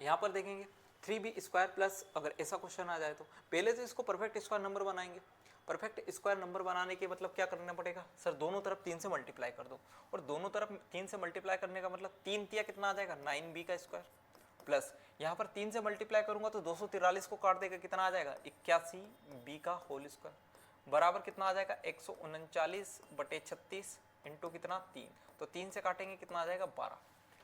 यहाँ पर देखेंगे 3b² प्लस, अगर ऐसा क्वेश्चन आ जाए तो पहले तो इसको परफेक्ट स्क्वायर नंबर बनाएंगे। परफेक्ट स्क्वायर नंबर बनाने के मतलब क्या करना पड़ेगा सर, दोनों तरफ 3 से मल्टीप्लाई कर दो, और दोनों तरफ 3 से मल्टीप्लाई करने का मतलब 3 तिया कितना आ जाएगा 9b² प्लस यहाँ पर 3 से मल्टीप्लाई करूंगा तो 243 को काट देगा, कितना आ जाएगा 81b² बराबर कितना आ जाएगा 139/36 इंटू कितना 3, तो 3 से काटेंगे कितना आ जाएगा 12,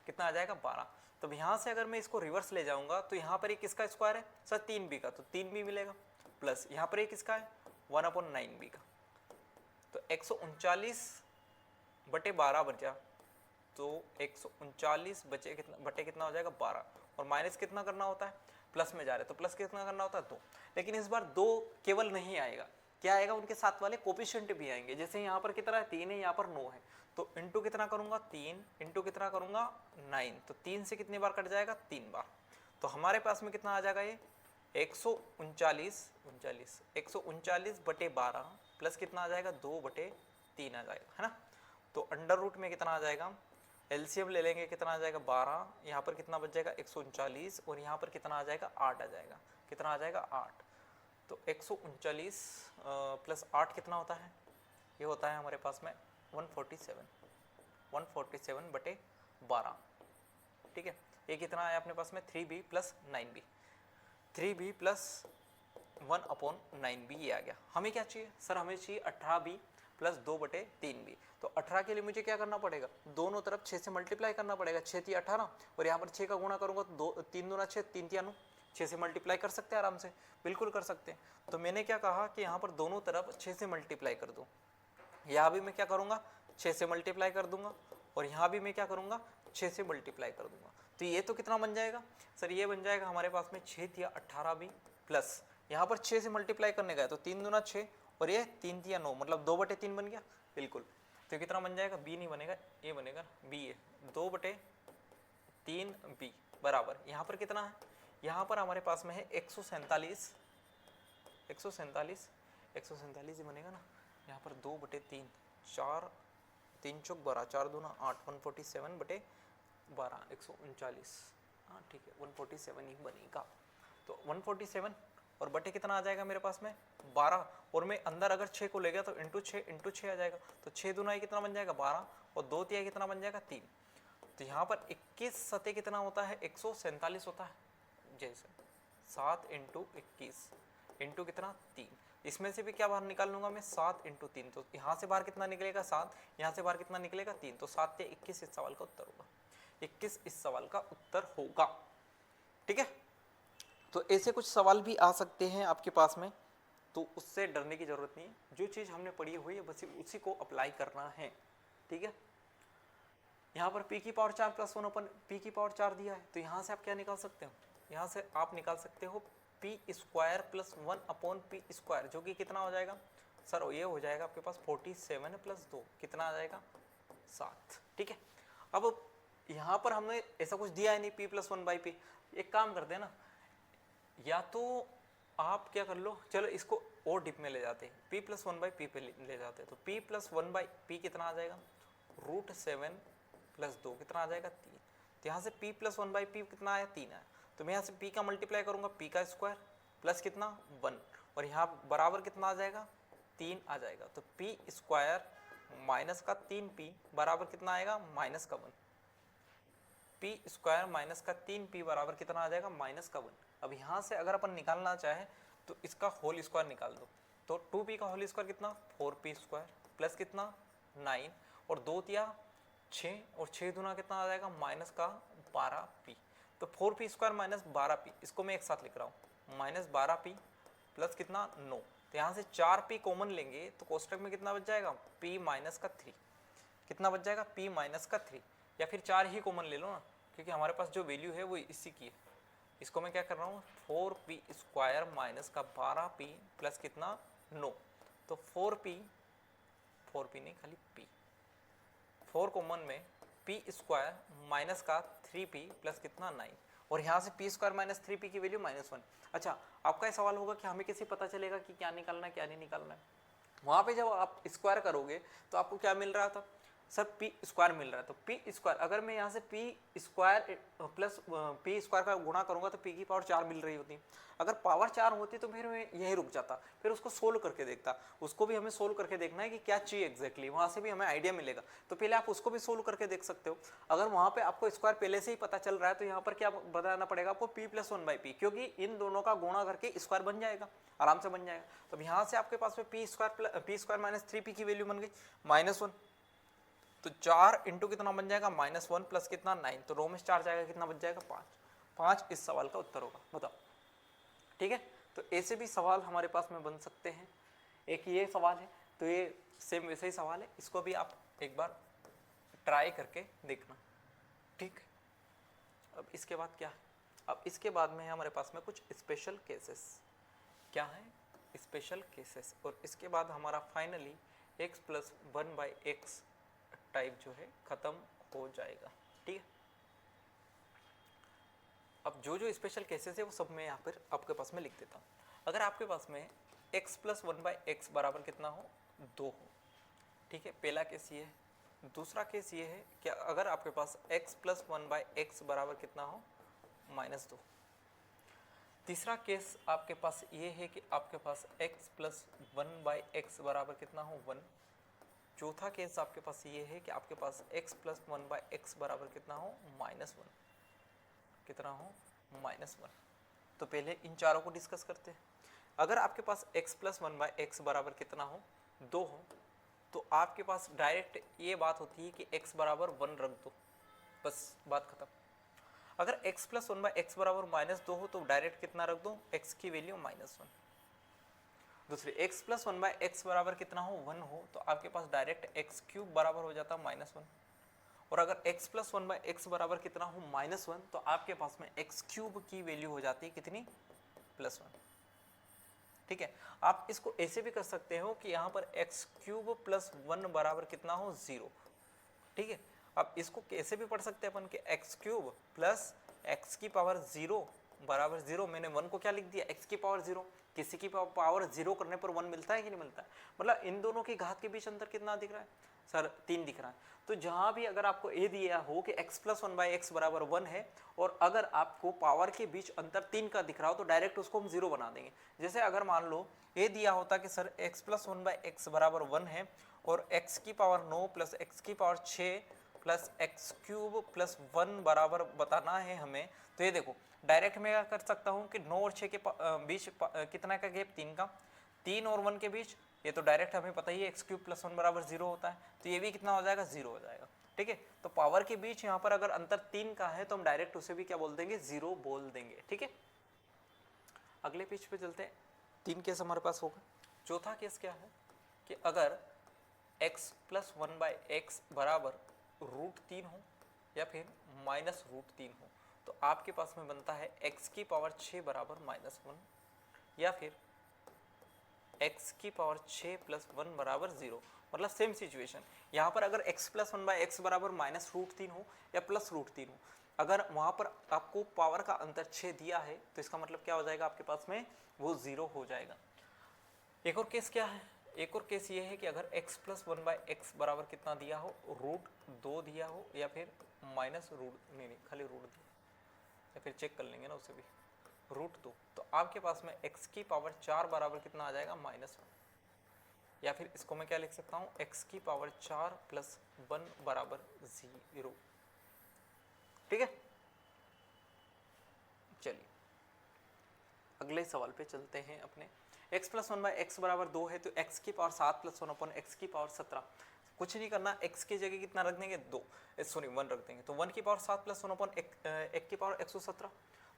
कितना आ जाएगा 12। तब यहाँ से अगर मैं इसको रिवर्स ले जाऊंगा तो यहाँ पर एक किसका स्क्वायर है सर 3b का, तो 3b मिलेगा, प्लस यहाँ पर एक किसका है 1/9b का, तो 139/12 बचा, तो 139 बचे कितना बटे कितना हो जाएगा 12, और माइनस कितना करना होता है प्लस में जा रहे हैं तो प्लस कितना करना होता है 2। लेकिन इस बार 2 केवल नहीं आएगा, क्या आएगा उनके साथ वाले कोफिशिएंट भी आएंगे। जैसे यहाँ पर कितना है 3 है, यहाँ पर 9 है, तो इंटू कितना करूंगा 3 इंटू कितना करूंगा 9, तो 3 से कितनी बार कट जाएगा 3 बार, तो हमारे पास में कितना आ जाएगा ये 139/12 प्लस कितना आ जाएगा 2/3 आ जाएगा, है ना। तो अंडर रूट में कितना आ जाएगा, एलसीएम ले लेंगे कितना आ जाएगा 12, यहाँ पर कितना बच जाएगा 139, और यहाँ पर कितना आ जाएगा 8 आ जाएगा, कितना आ जाएगा 8, तो 139 प्लस 8 कितना होता है, ये होता है हमारे पास में 147/12। ठीक है, ये कितना आया अपने पास में 3b + 9b, 3b + 1/9b ये आ गया। हमें क्या चाहिए सर, हमें चाहिए 18b + 2/3b, तो 18 के लिए मुझे क्या करना पड़ेगा, दोनों तरफ 6 से मल्टीप्लाई करना पड़ेगा, 6 × 18, और यहाँ पर 6 का गुणा करूंगा तो 3 दूना 6, 3 × 9, 6 से मल्टीप्लाई कर सकते हैं आराम से, बिल्कुल कर सकते हैं। तो मैंने क्या कहा कि यहाँ पर दोनों तरफ 6 से मल्टीप्लाई कर दो, यहाँ भी मैं क्या करूँगा 6 से मल्टीप्लाई कर दूंगा, और यहाँ भी मैं क्या करूँगा 6 से मल्टीप्लाई कर दूंगा, तो ये तो कितना बन जाएगा सर, ये बन जाएगा हमारे पास में 6 × 18b प्लस यहाँ पर 6 से मल्टीप्लाई करने का है तो 3 दूना 6, और ये 3 × 9 मतलब 2/3 बन गया, बिल्कुल। तो कितना बन जाएगा, b नहीं बनेगा, ये बनेगा, b है 2/3b बराबर, यहाँ पर कितना है, यहाँ पर हमारे पास में है 147 ही बनेगा ना, यहाँ पर 2/3, 4 3 चौक 12, 4 दूना 8, 147/12 139, हाँ ठीक है 147 ही बनेगा। तो 147 और बटे कितना आ जाएगा मेरे पास में 12, और मैं अंदर अगर 6 को ले गया तो इंटू 6 आ जाएगा, तो 6 दूना ही कितना बन जाएगा 12, और 2 तिहाई कितना बन जाएगा 3, तो यहाँ पर 21 सते कितना होता है 147 होता है, जैसे 7 × 21 इंटू कितना 3, इसमें से भी क्या बाहर निकाल लूंगा मैं 7 × 3, तो यहाँ से बाहर कितना निकलेगा 7, यहाँ से बाहर कितना निकलेगा 3, तो 7 × 21 इस सवाल का उत्तर होगा, 21 इस सवाल का उत्तर होगा। ठीक है, तो ऐसे कुछ सवाल भी आ सकते हैं आपके पास में, तो उससे डरने की जरूरत नहीं है, जो चीज़ हमने पढ़ी हुई है बस उसी को अप्लाई करना है। ठीक है, यहाँ पर p की पावर 4 + 1/p की पावर 4 दिया है, तो यहाँ से आप क्या निकाल सकते हो, यहाँ से आप निकाल सकते हो p² + 1/p², जो कि कितना हो जाएगा सर, ये हो जाएगा आपके पास 47 + 2 कितना आ जाएगा 7। ठीक है, अब यहाँ पर हमने ऐसा कुछ दिया है नहीं p + 1/p, एक काम करते हैं ना, या तो आप क्या कर लो, चलो इसको और डिप में ले जाते हैं, p + 1/p पे ले जाते हैं, तो p + 1/p कितना आ जाएगा √7 + 2 कितना आ जाएगा 3, तो यहाँ से p + 1/p कितना आया 3 आया, तो मैं यहाँ से p का मल्टीप्लाई करूंगा p का स्क्वायर प्लस कितना 1, और यहाँ बराबर कितना आ जाएगा 3 आ जाएगा, तो p² माइनस का 3p बराबर कितना आएगा माइनस का 1, p² माइनस का 3p बराबर कितना आ जाएगा माइनस का 1। अब यहाँ से अगर अपन निकालना चाहे तो इसका होल स्क्वायर निकाल दो, तो 2p का होल स्क्वायर कितना 4p² प्लस कितना 9, और 2 तिया 6, और 6 दूना कितना आ जाएगा माइनस का 12p, तो 4p² माइनस 12p, इसको मैं एक साथ लिख रहा हूँ -12p प्लस कितना 9, तो यहाँ से 4p कॉमन लेंगे तो कोष्टक में कितना बच जाएगा p - का 3, कितना बच जाएगा p - का 3, या फिर 4 ही कॉमन ले लो ना, क्योंकि हमारे पास जो वैल्यू है वो इसी की है। इसको मैं क्या कर रहा हूँ 4p स्क्वायर माइनस का 12p प्लस कितना 9, तो 4p नहीं खाली p, 4 कॉमन में p स्क्वायर माइनस का 3p प्लस कितना 9, और यहाँ से p स्क्वायर माइनस 3p की वैल्यू -1। अच्छा, आपका सवाल होगा कि हमें कैसे पता चलेगा कि क्या निकालना है क्या नहीं निकालना है। वहाँ पे जब आप स्क्वायर करोगे तो आपको क्या मिल रहा था सर, पी स्क्वायर मिल रहा है। तो पी स्क्वायर अगर मैं यहाँ से P square plus P square का गुणा करूँगा तो पी की पावर 4 मिल रही होती। अगर पावर 4 होती तो फिर मैं यहीं रुक जाता, फिर उसको सोल्व करके देखता। उसको भी हमें सोल्व करके देखना है कि क्या चाहिए एग्जैक्टली, वहाँ से भी हमें आइडिया मिलेगा। तो पहले आप उसको भी सोल्व करके देख सकते हो। अगर वहाँ पे आपको स्क्वायर पहले से ही पता चल रहा है तो यहाँ पर क्या बताना पड़ेगा आपको, पी प्लस 1/p, क्योंकि इन दोनों का गुणा करके स्क्वायर बन जाएगा, आराम से बन जाएगा। तो यहाँ से आपके पास में पी स्क्वायर माइनस 3p की वैल्यू बन गई -1, तो 4 इंटू कितना बन जाएगा -1 प्लस कितना 9, तो रो में 4 जाएगा, कितना बच जाएगा 5। 5 इस सवाल का उत्तर होगा, बताओ। ठीक है, तो ऐसे भी सवाल हमारे पास में बन सकते हैं। एक ये सवाल है, तो ये सेम वैसे ही सवाल है, इसको भी आप एक बार ट्राई करके देखना। ठीक, अब इसके बाद क्या है, अब इसके बाद में है हमारे पास में कुछ स्पेशल केसेस। क्या है स्पेशल केसेस, और इसके बाद हमारा finally x plus 1/x type जो है खत्म हो जाएगा। ठीक है, अब जो जो स्पेशल केसेस है वो सब मैं यहाँ पर आपके पास में लिख देता हूँ। अगर आपके पास में x प्लस 1/x बराबर कितना हो 2 हो, ठीक है, पहला केस ये है। दूसरा केस ये है कि अगर आपके पास x प्लस 1/x बराबर कितना हो -2। तीसरा केस आपके पास ये है कि आपके पास x प्लस 1/x बराबर कितना हो 1। चौथा केस आपके पास ये है कि आपके पास x प्लस 1/x बराबर कितना हो -1, कितना हो -1। तो पहले इन चारों को डिस्कस करते हैं। अगर आपके पास x प्लस 1/x बराबर कितना हो 2 हो, तो आपके पास डायरेक्ट ये बात होती है कि x बराबर 1 रख दो, बस बात खत्म। अगर x प्लस 1/x बराबर -2 हो तो डायरेक्ट कितना रख दो, x की वैल्यू -1। दूसरे x प्लस 1/x बराबर कितना हो 1 हो, तो आपके पास डायरेक्ट x क्यूब बराबर हो जाता -1। और अगर x प्लस 1/x बराबर कितना हो -1, तो आपके पास में x क्यूब की वैल्यू हो जाती है कितनी, +1। ठीक है, आप इसको ऐसे भी कर सकते हो कि यहाँ पर x क्यूब प्लस 1 बराबर कितना हो 0। ठीक है, अब इसको कैसे भी पढ़ सकते हैं अपन के x क्यूब प्लस x की पावर 0 बराबर 0। मैंने 1 को क्या लिख दिया, x की पावर 0। किसी की पावर 0 करने पर 1 मिलता है कि नहीं मिलता है, मतलब इन दोनों की घात के बीच अंतर कितना दिख रहा है सर, 3 दिख रहा है। तो जहां भी अगर आपको a दिया हो कि x प्लस 1/x बराबर 1 है, और अगर आपको पावर के बीच अंतर 3 का दिख रहा हो, तो डायरेक्ट उसको हम 0 बना देंगे। जैसे अगर मान लो a दिया होता कि सर x प्लस 1/x बराबर 1 है, और x की पावर 9 प्लस x की power 6 plus x cube plus 1 बराबर बताना है हमें, तो ये देखो डायरेक्ट मैं क्या कर सकता हूँ कि 9 और 6 के बीच कितना का गैप, 3 का, 3 और 1 के बीच, ये तो डायरेक्ट हमें पता ही है x क्यूब प्लस 1 बराबर 0 होता है, तो ये भी कितना हो जाएगा 0 हो जाएगा। ठीक है, तो पावर के बीच यहाँ पर अगर अंतर 3 का है तो हम डायरेक्ट उसे भी क्या बोल देंगे, 0 बोल देंगे। ठीक है, अगले पेज पे चलते हैं। 3 केस हमारे पास होगा। चौथा केस क्या है कि अगर x प्लस 1/x बराबर √3 हो या फिर -√3 हो, तो आपके पास में बनता है x की पावर 6 बराबर -1, या फिर x की पावर 6 प्लस 1 बराबर 0। मतलब सेम सिचुएशन, यहाँ पर अगर x प्लस 1/x बराबर -√3 हो या +√3 हो, अगर वहाँ पर आपको पावर का अंतर 6 दिया है, तो इसका मतलब क्या हो जाएगा, आपके पास में वो 0 हो जाएगा। एक और केस क्या है, एक और केस ये है कि अगर x प्लस 1/x बराबर कितना दिया हो, √2 दिया हो, या फिर नहीं खाली √ दिया, या फिर चेक कर लेंगे ना उसे भी, √2, तो आपके पास में x की पावर 4 बराबर कितना आ जाएगा -1, या फिर इसको मैं क्या लिख सकता हूँ, x की पावर 4 प्लस 1 बराबर 0। ठीक है, चलिए अगले सवाल पे चलते हैं अपने। x प्लस 1/x बराबर 2 है, तो x की पावर 7 प्लस 1 अपन x की पावर 17, कुछ नहीं करना, x की जगह कितना रख देंगे 2, सॉरी 1 रख देंगे, तो 1 की पावर 7 प्लस 1 अपन एक की पावर 117,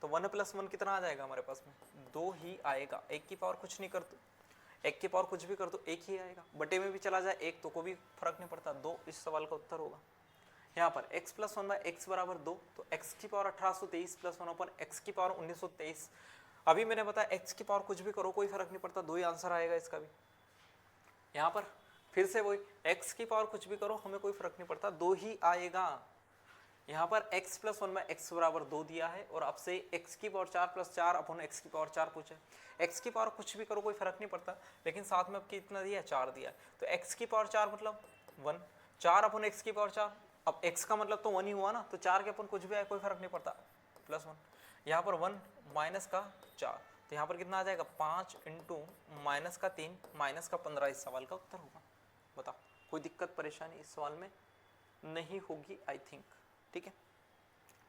तो 1 प्लस 1 कितना आ जाएगा हमारे पास में, 2 ही आएगा। 1 की पावर कुछ नहीं कर दो, 1 की पावर कुछ भी कर दो 1 ही आएगा, बटे में भी चला जाए 1 तो कोई भी फर्क नहीं पड़ता, 2 इस सवाल का उत्तर होगा। यहाँ पर x प्लस 1/x बराबर 2, तो x की पावर 1823 प्लस 1/x की पावर 1923। अभी मैंने बताया x की पावर कुछ भी करो कोई फर्क नहीं पड़ता, 2 ही आंसर आएगा इसका भी। यहाँ पर फिर से वही x की पावर कुछ भी करो हमें कोई फर्क नहीं पड़ता, 2 ही आएगा। यहाँ पर x प्लस 1/x बराबर 2 दिया है और आपसे x की पावर 4 प्लस 4 अपॉन x की पावर 4 पूछा है। x की पावर कुछ भी करो कोई फर्क नहीं पड़ता, लेकिन साथ में अब कितना दिया है, 4 दिया है, तो x की पावर 4 मतलब 1, 4 अपॉन x की पावर 4, अब x का मतलब तो 1 ही हुआ ना, तो 4 के अपन कुछ भी आए कोई फर्क नहीं पड़ता, प्लस 1। यहाँ पर 1 माइनस का 4, तो यहाँ पर कितना आ जाएगा 5 इंटू माइनस का 3 माइनस का 15 इस सवाल का उत्तर होगा। बताओ कोई दिक्कत परेशानी इस सवाल में नहीं होगी आई थिंक, ठीक है।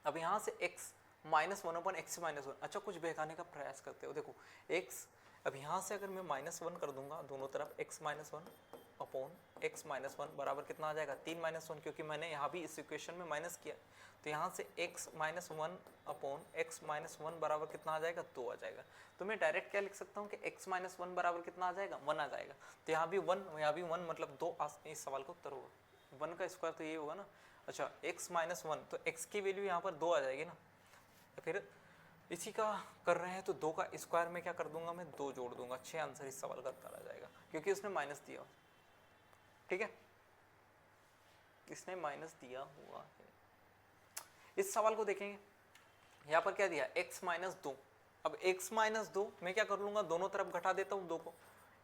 अब यहाँ से x माइनस 1/x माइनस 1, अच्छा कुछ बहकाने का प्रयास करते हो, देखो x, अब यहाँ से अगर मैं -1 कर दूंगा दोनों तरफ, x minus 1 upon x minus 1 बराबर कितना आ जाएगा 3 माइनस 1, क्योंकि मैंने यहाँ भी इस इक्वेशन में माइनस किया, तो यहाँ से x minus 1 upon x minus 1 बराबर कितना आ जाएगा 2 आ जाएगा। तो मैं डायरेक्ट क्या लिख सकता हूँ कि x माइनस 1 बराबर कितना आ जाएगा 1 आ जाएगा, तो यहाँ भी 1 यहाँ भी 1 मतलब 2 इस सवाल का उत्तर होगा। 1 का स्क्वायर तो ये होगा ना, अच्छा x माइनस 1, तो x की वैल्यू यहाँ पर 2 आ जाएगी ना, फिर इसी का कर रहे हैं तो 2 का स्क्वायर में क्या कर दूंगा मैं 2 जोड़ दूंगा, 6 आंसर इस सवाल का उत्तर आ जाएगा, क्योंकि उसने माइनस दिया, ठीक है, इसने माइनस दिया हुआ है। इस सवाल को देखेंगे, यहाँ पर क्या दिया x माइनस 2, अब x माइनस 2 मैं क्या कर लूंगा दोनों तरफ घटा देता हूँ 2 को,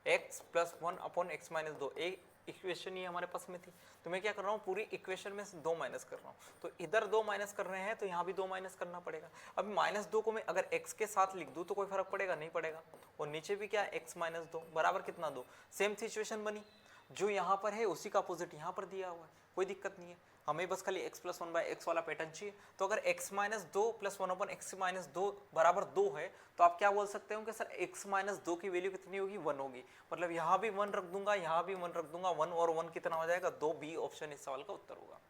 x plus 1 upon x minus 2, एक इक्वेशन ये हमारे पास में थी, तो मैं क्या कर रहा हूँ पूरी इक्वेशन में से 2 माइनस कर रहा हूँ, तो इधर 2 माइनस कर रहे हैं तो यहाँ भी 2 माइनस करना पड़ेगा। अब -2 को मैं अगर x के साथ लिख दूँ तो कोई फर्क पड़ेगा नहीं पड़ेगा, और नीचे भी क्या है x माइनस 2 बराबर कितना 2, सेम सिचुएशन बनी, जो यहाँ पर है उसी का अपोजिट यहाँ पर दिया हुआ है, कोई दिक्कत नहीं है, हमें बस खाली x प्लस 1/x वाला पैटर्न चाहिए। तो अगर x minus 2 plus 1/x minus 2 बराबर 2 है, तो आप क्या बोल सकते हो कि सर x माइनस 2 की वैल्यू कितनी होगी 1 होगी, मतलब यहाँ भी 1 रख दूंगा यहाँ भी 1 रख दूंगा, 1 और 1 कितना हो जाएगा 2, बी ऑप्शन इस सवाल का उत्तर होगा,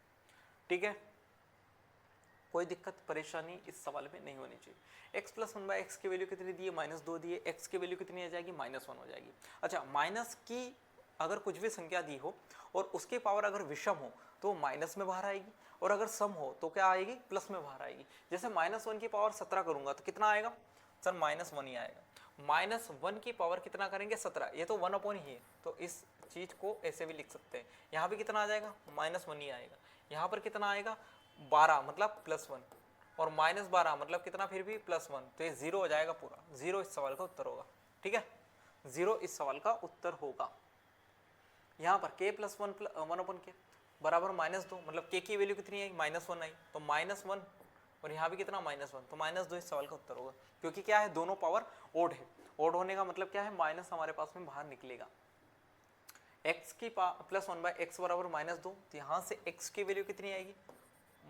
ठीक है। कोई दिक्कत परेशानी इस सवाल में नहीं होनी चाहिए। x प्लस 1/x की वैल्यू कितनी दी है -2 दी है, x की वैल्यू कितनी आ जाएगी -1 हो जाएगी। अच्छा माइनस की अगर कुछ भी संख्या दी हो और उसकी पावर अगर विषम हो तो माइनस में बाहर आएगी, और अगर सम हो तो क्या आएगी प्लस में बाहर आएगी। जैसे -1 की पावर 17 करूंगा तो कितना आएगा सर -1 ही आएगा, -1 की पावर कितना करेंगे 17, ये तो 1 अपॉन ही है, तो इस चीज को ऐसे भी लिख सकते हैं। यहाँ भी कितना आ जाएगा -1 ही आएगा, यहाँ पर कितना आएगा 12 मतलब +1, और -12 मतलब कितना फिर भी +1, तो ये 0 हो जाएगा पूरा, 0 इस सवाल का उत्तर होगा, ठीक है, 0 इस सवाल का उत्तर होगा। यहाँ पर k प्लस 1 अपन के बराबर -2, मतलब k की वैल्यू कितनी आई -1 आई, तो -1, और यहाँ भी कितना -1, तो -2 इस सवाल का उत्तर होगा, क्योंकि क्या है दोनों पावर ओड है, ओड होने का मतलब क्या है माइनस हमारे पास में बाहर निकलेगा। x की प्लस 1/x बराबर -2, तो यहाँ से x की वैल्यू कितनी आएगी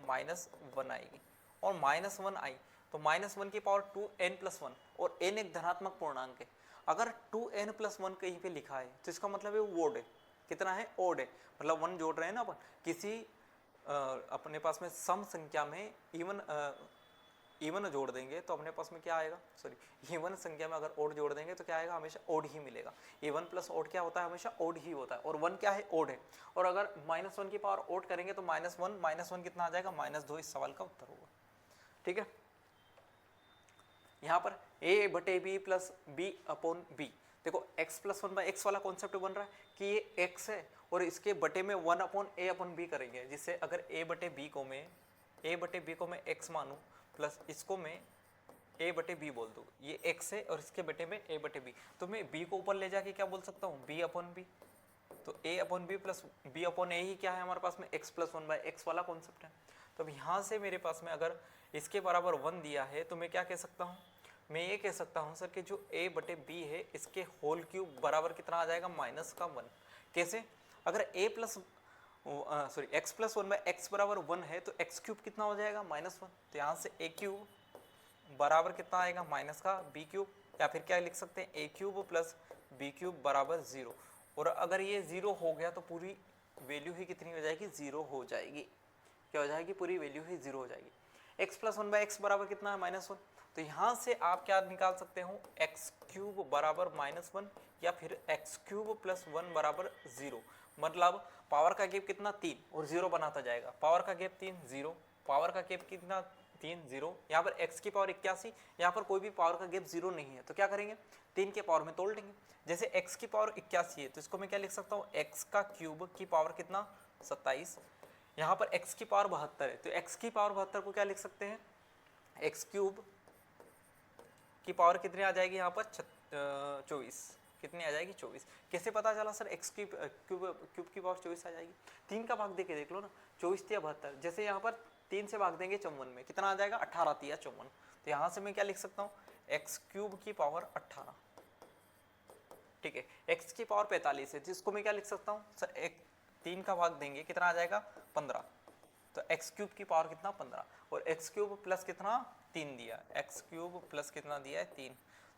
-1 आएगी, और -1 आई तो -1 की पावर 2n+1, और n एक धनात्मक पूर्णांक है, अगर 2n+1 कहीं पे लिखा है तो इसका मतलब है वो ओड है, कितना है ओड है, मतलब 1 जोड़ रहे हैं ना अपन किसी अपने पास में सम संख्या में इवन जोड़ देंगे तो अपने पास में क्या आएगा, सॉरी इवन संख्या में अगर ओड जोड़ देंगे तो क्या आएगा, हमेशा ओड ही मिलेगा, इवन प्लस ओड क्या होता है हमेशा ओड ही होता है, और 1 क्या है ओड है, और अगर -1 की पावर ओड करेंगे तो -1 कितना आ जाएगा -2 इस सवाल का उत्तर होगा, ठीक है। यहाँ पर a/b प्लस b/b, देखो x प्लस 1/x वाला कॉन्सेप्ट बन रहा है कि ये x है और इसके बटे में 1/a/b करेंगे, जिससे अगर a/b को मैं x मानूं प्लस इसको मैं a/b बोल दूं, ये x है और इसके बटे में a/b, तो मैं b को ऊपर ले जाके क्या बोल सकता हूँ b/b, तो a/b प्लस b/a ही क्या है हमारे पास में x प्लस 1/x वाला कॉन्सेप्ट है। तो अब यहाँ से मेरे पास में अगर इसके बराबर 1 दिया है तो मैं क्या कह सकता हूँ, मैं ये कह सकता हूँ सर कि जो a/b है इसके होल क्यूब बराबर कितना आ जाएगा -1। कैसे, अगर x प्लस 1/x बराबर 1 है तो x क्यूब कितना हो जाएगा -1, तो यहाँ से a क्यूब बराबर कितना आएगा -b क्यूब, या फिर क्या लिख सकते हैं a cube plus b cube बराबर 0, और अगर ये 0 हो गया तो पूरी वैल्यू ही कितनी हो जाएगी 0 हो जाएगी, क्या हो जाएगी पूरी वैल्यू ही 0 हो जाएगी। x प्लस 1/x बराबर कितना है -1, तो यहाँ से आप क्या निकाल सकते हो x क्यूब बराबर -1, या फिर x क्यूब प्लस 1 बराबर 0, मतलब पावर का गैप कितना 3 और 0 बनाता जाएगा, पावर का गैप 3 0, पावर का गैप कितना 3 0, यहाँ पर x की पावर 81, यहाँ पर कोई भी पावर का गैप 0 नहीं है, तो क्या करेंगे 3 के पावर में तोड़ लेंगे। जैसे x की पावर 81 है तो इसको मैं क्या लिख सकता हूँ, x का क्यूब की पावर कितना 27, यहाँ पर x की पावर 72 है तो x की पावर 72 को क्या लिख सकते हैं, x क्यूब की पावर कितनी आ जाएगी यहाँ पर 24, कितनी आ जाएगी 24। कैसे पता चला सर x की क्यूब की पावर 24 आ जाएगी, 3 का भाग देके देख लो ना, 24 या 72, जैसे यहाँ पर 3 से भाग देंगे 54 में, कितना आ जाएगा 18 या 54, तो यहाँ से मैं क्या लिख सकता हूँ x क्यूब की पावर 18, ठीक है। x की पावर 45 है जिसको मैं क्या लिख सकता हूँ सर, 3 का भाग देंगे कितना आ जाएगा 15, तो x क्यूब की पावर कितना 15, और x क्यूब प्लस कितना 3 दिया, x क्यूब प्लस कितना दिया है 3,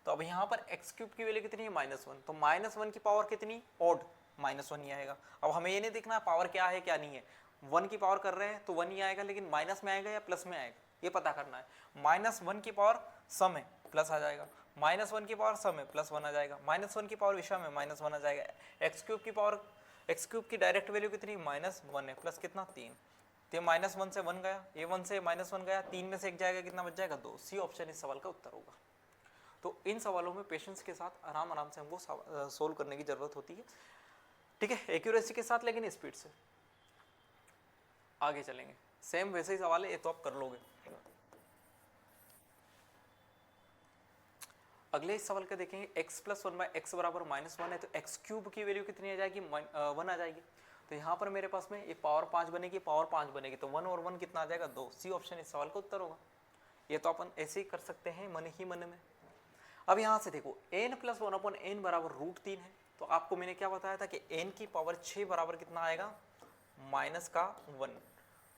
तो अब यहाँ पर x क्यूब की वैल्यू कितनी है -1, तो -1 की पावर कितनी ऑड -1 ही आएगा। अब हमें ये नहीं देखना पावर क्या है क्या नहीं है, 1 की पावर कर रहे हैं तो 1 ही आएगा, लेकिन माइनस में आएगा या प्लस में आएगा ये पता करना है। -1 की पावर सम है प्लस आ जाएगा, -1 की पावर सम है प्लस 1 आ जाएगा, -1 की पावर विषम है -1 आ जाएगा, x क्यूब की पावर x क्यूब की डायरेक्ट वैल्यू कितनी -1 है, प्लस कितना 3, तो -1 से 1 गया, ये 1 से -1 गया, 3 में से 1 जाएगा, कितना बच जाएगा 2, सी ऑप्शन इस सवाल का उत्तर होगा। तो इन सवालों में पेशेंस के साथ आराम आराम से हमको सोल्व करने की जरूरत होती है, ठीक है, एक्यूरेसी के साथ लेकिन स्पीड से। आगे चलेंगे, सेम वैसे ही सवाल है, ये तो आप कर लोगे। अगले इस सवाल का देखेंगे, x प्लस 1/x बराबर -1 है तो x क्यूब की वैल्यू कितनी आ जाएगी 1 आ जाएगी, तो यहाँ पर मेरे पास में ये पावर 5 बनेगी, पावर 5 बनेगी, तो 1 और 1 कितना आ जाएगा 2, सी ऑप्शन इस सवाल का उत्तर होगा। ये तो अपन ऐसे ही कर सकते हैं मन ही मन में। अब यहाँ से देखो n प्लस 1/n बराबर √3 है, तो आपको मैंने क्या बताया था कि n की पावर 6 बराबर कितना आएगा -1,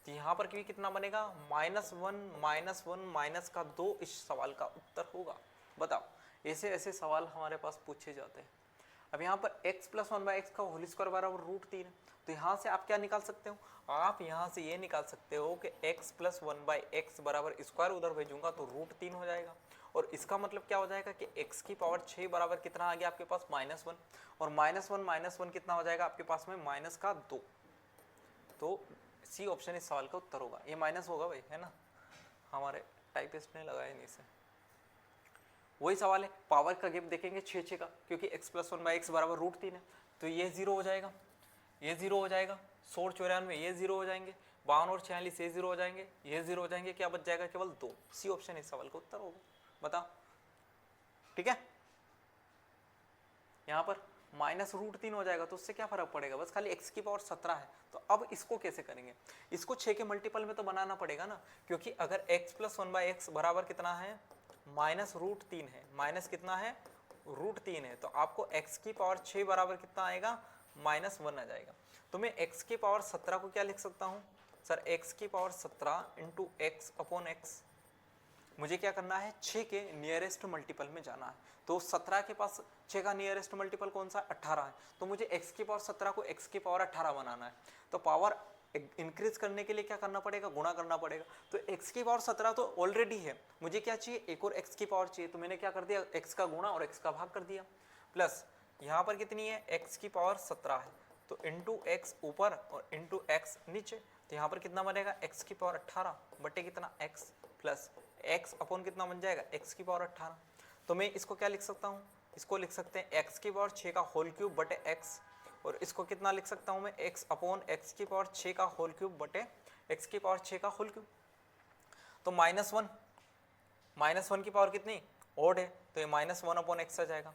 तो यहाँ पर भी कितना बनेगा -1 इस सवाल का उत्तर होगा। बताओ, ऐसे ऐसे सवाल हमारे पास पूछे जाते हैं। अब यहाँ पर x प्लस 1/x का होल स्क्वायर बराबर √3 है, तो यहाँ से आप क्या निकाल सकते हो, आप यहाँ से ये निकाल सकते हो कि x प्लस 1/x बराबर स्क्वायर उधर भेजूंगा तो √3 हो जाएगा, और इसका मतलब क्या हो जाएगा कि x की पावर 6 बराबर कितना आ गया आपके पास -1, और -1 कितना हो जाएगा आपके पास में -2, तो सी ऑप्शन इस सवाल का उत्तर होगा। ये माइनस होगा भाई, है ना, हमारे टाइपिस्ट ने लगाया नहीं इसे। वही सवाल है, पावर का गैप देखेंगे 6 का, क्योंकि x प्लस 1/x बराबर √3 है, तो ये 0 हो जाएगा, ये 0 हो जाएगा, 16 94 ये 0 हो जाएंगे, 52 और 46 ये 0 हो जाएंगे, ये 0 हो जाएंगे, क्या बच जाएगा केवल 2, सी ऑप्शन इस सवाल का उत्तर होगा। बताओ, ठीक है। यहाँ पर -√3 हो जाएगा तो उससे क्या फर्क पड़ेगा, बस खाली x की पावर 17 है, तो अब इसको कैसे करेंगे, इसको 6 के मल्टीपल में तो बनाना पड़ेगा ना, क्योंकि अगर x प्लस 1/x बराबर कितना है -√3 है, माइनस कितना है √3 है, तो आपको x की पावर 6 बराबर कितना आएगा -1 आ जाएगा। तो मैं x की पावर 17 को क्या लिख सकता हूँ सर, x की पावर 17 इंटू x/x, मुझे क्या करना है 6 के नियरेस्ट मल्टीपल में जाना है, तो 17 के पास 6 का नियरेस्ट मल्टीपल कौन सा 18 है, तो मुझे x की पावर 17 को x की पावर 18 बनाना है, तो पावर इंक्रीज करने के लिए क्या करना पड़ेगा, गुणा करना पड़ेगा, तो x की पावर 17 तो ऑलरेडी है, मुझे क्या चाहिए एक और x की पावर चाहिए, तो मैंने क्या कर दिया x का गुणा और x का भाग कर दिया, प्लस यहाँ पर कितनी है x की पावर 17 है, तो इंटू x ऊपर और इंटू x नीचे, तो यहाँ पर कितना बनेगा x की पावर 18 बटे कितना x, प्लस x अपॉन कितना बन जाएगा x की पावर 18, तो मैं इसको क्या लिख सकता हूँ, इसको लिख सकते हैं x की पावर 6 का होल क्यूब बटे x, और इसको कितना लिख सकता हूँ मैं x अपॉन x की पावर 6 का होल क्यूब बटे x की पावर 6 का होल क्यूब, तो -1 की पावर कितनी ओड है, तो ये -1 अपॉन x आ जाएगा,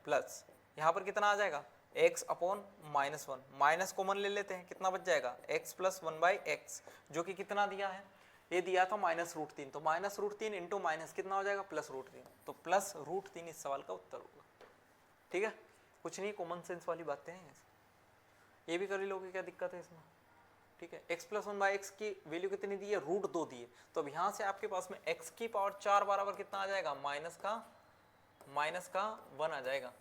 प्लस यहाँ पर कितना आ जाएगा x अपॉन -1, माइनस कॉमन ले लेते हैं, कितना बच जाएगा x प्लस 1/x, जो कि कितना दिया है, ये दिया था -√3, तो -√3 इंटू माइनस कितना हो जाएगा +√3, तो +√3 इस सवाल का उत्तर होगा। ठीक है, कुछ नहीं, कॉमन सेंस वाली बातें हैं, ये भी कर लोगे, क्या दिक्कत है इसमें। ठीक है, x प्लस 1/x की वैल्यू कितनी दी है, √2 दी है, तो अब यहाँ से आपके पास में x की पावर 4 बराबर कितना आ जाएगा, माइनस का 1 आ जाएगा।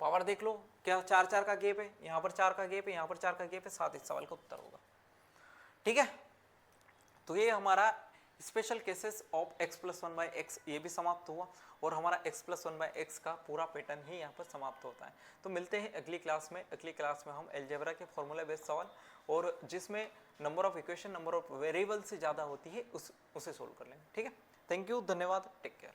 पावर देख लो, क्या 4 का गैप है, यहाँ पर 4 का गैप है, यहाँ पर 4 का गैप है, 7 इस सवाल का उत्तर होगा। ठीक है, तो ये हमारा special cases of x plus one by x ये भी समाप्त हुआ और हमारा x plus one by x का पूरा पैटर्न ही यहाँ पर समाप्त होता है। तो मिलते हैं अगली क्लास में। अगली क्लास में हम अलजेब्रा के फॉर्मूला बेस्ड सवाल और जिसमें number of equation number of variable से ज़्यादा होती है उसे सोल्व कर लेंगे। ठीक है, थैंक यू, धन्यवाद, टेक केयर।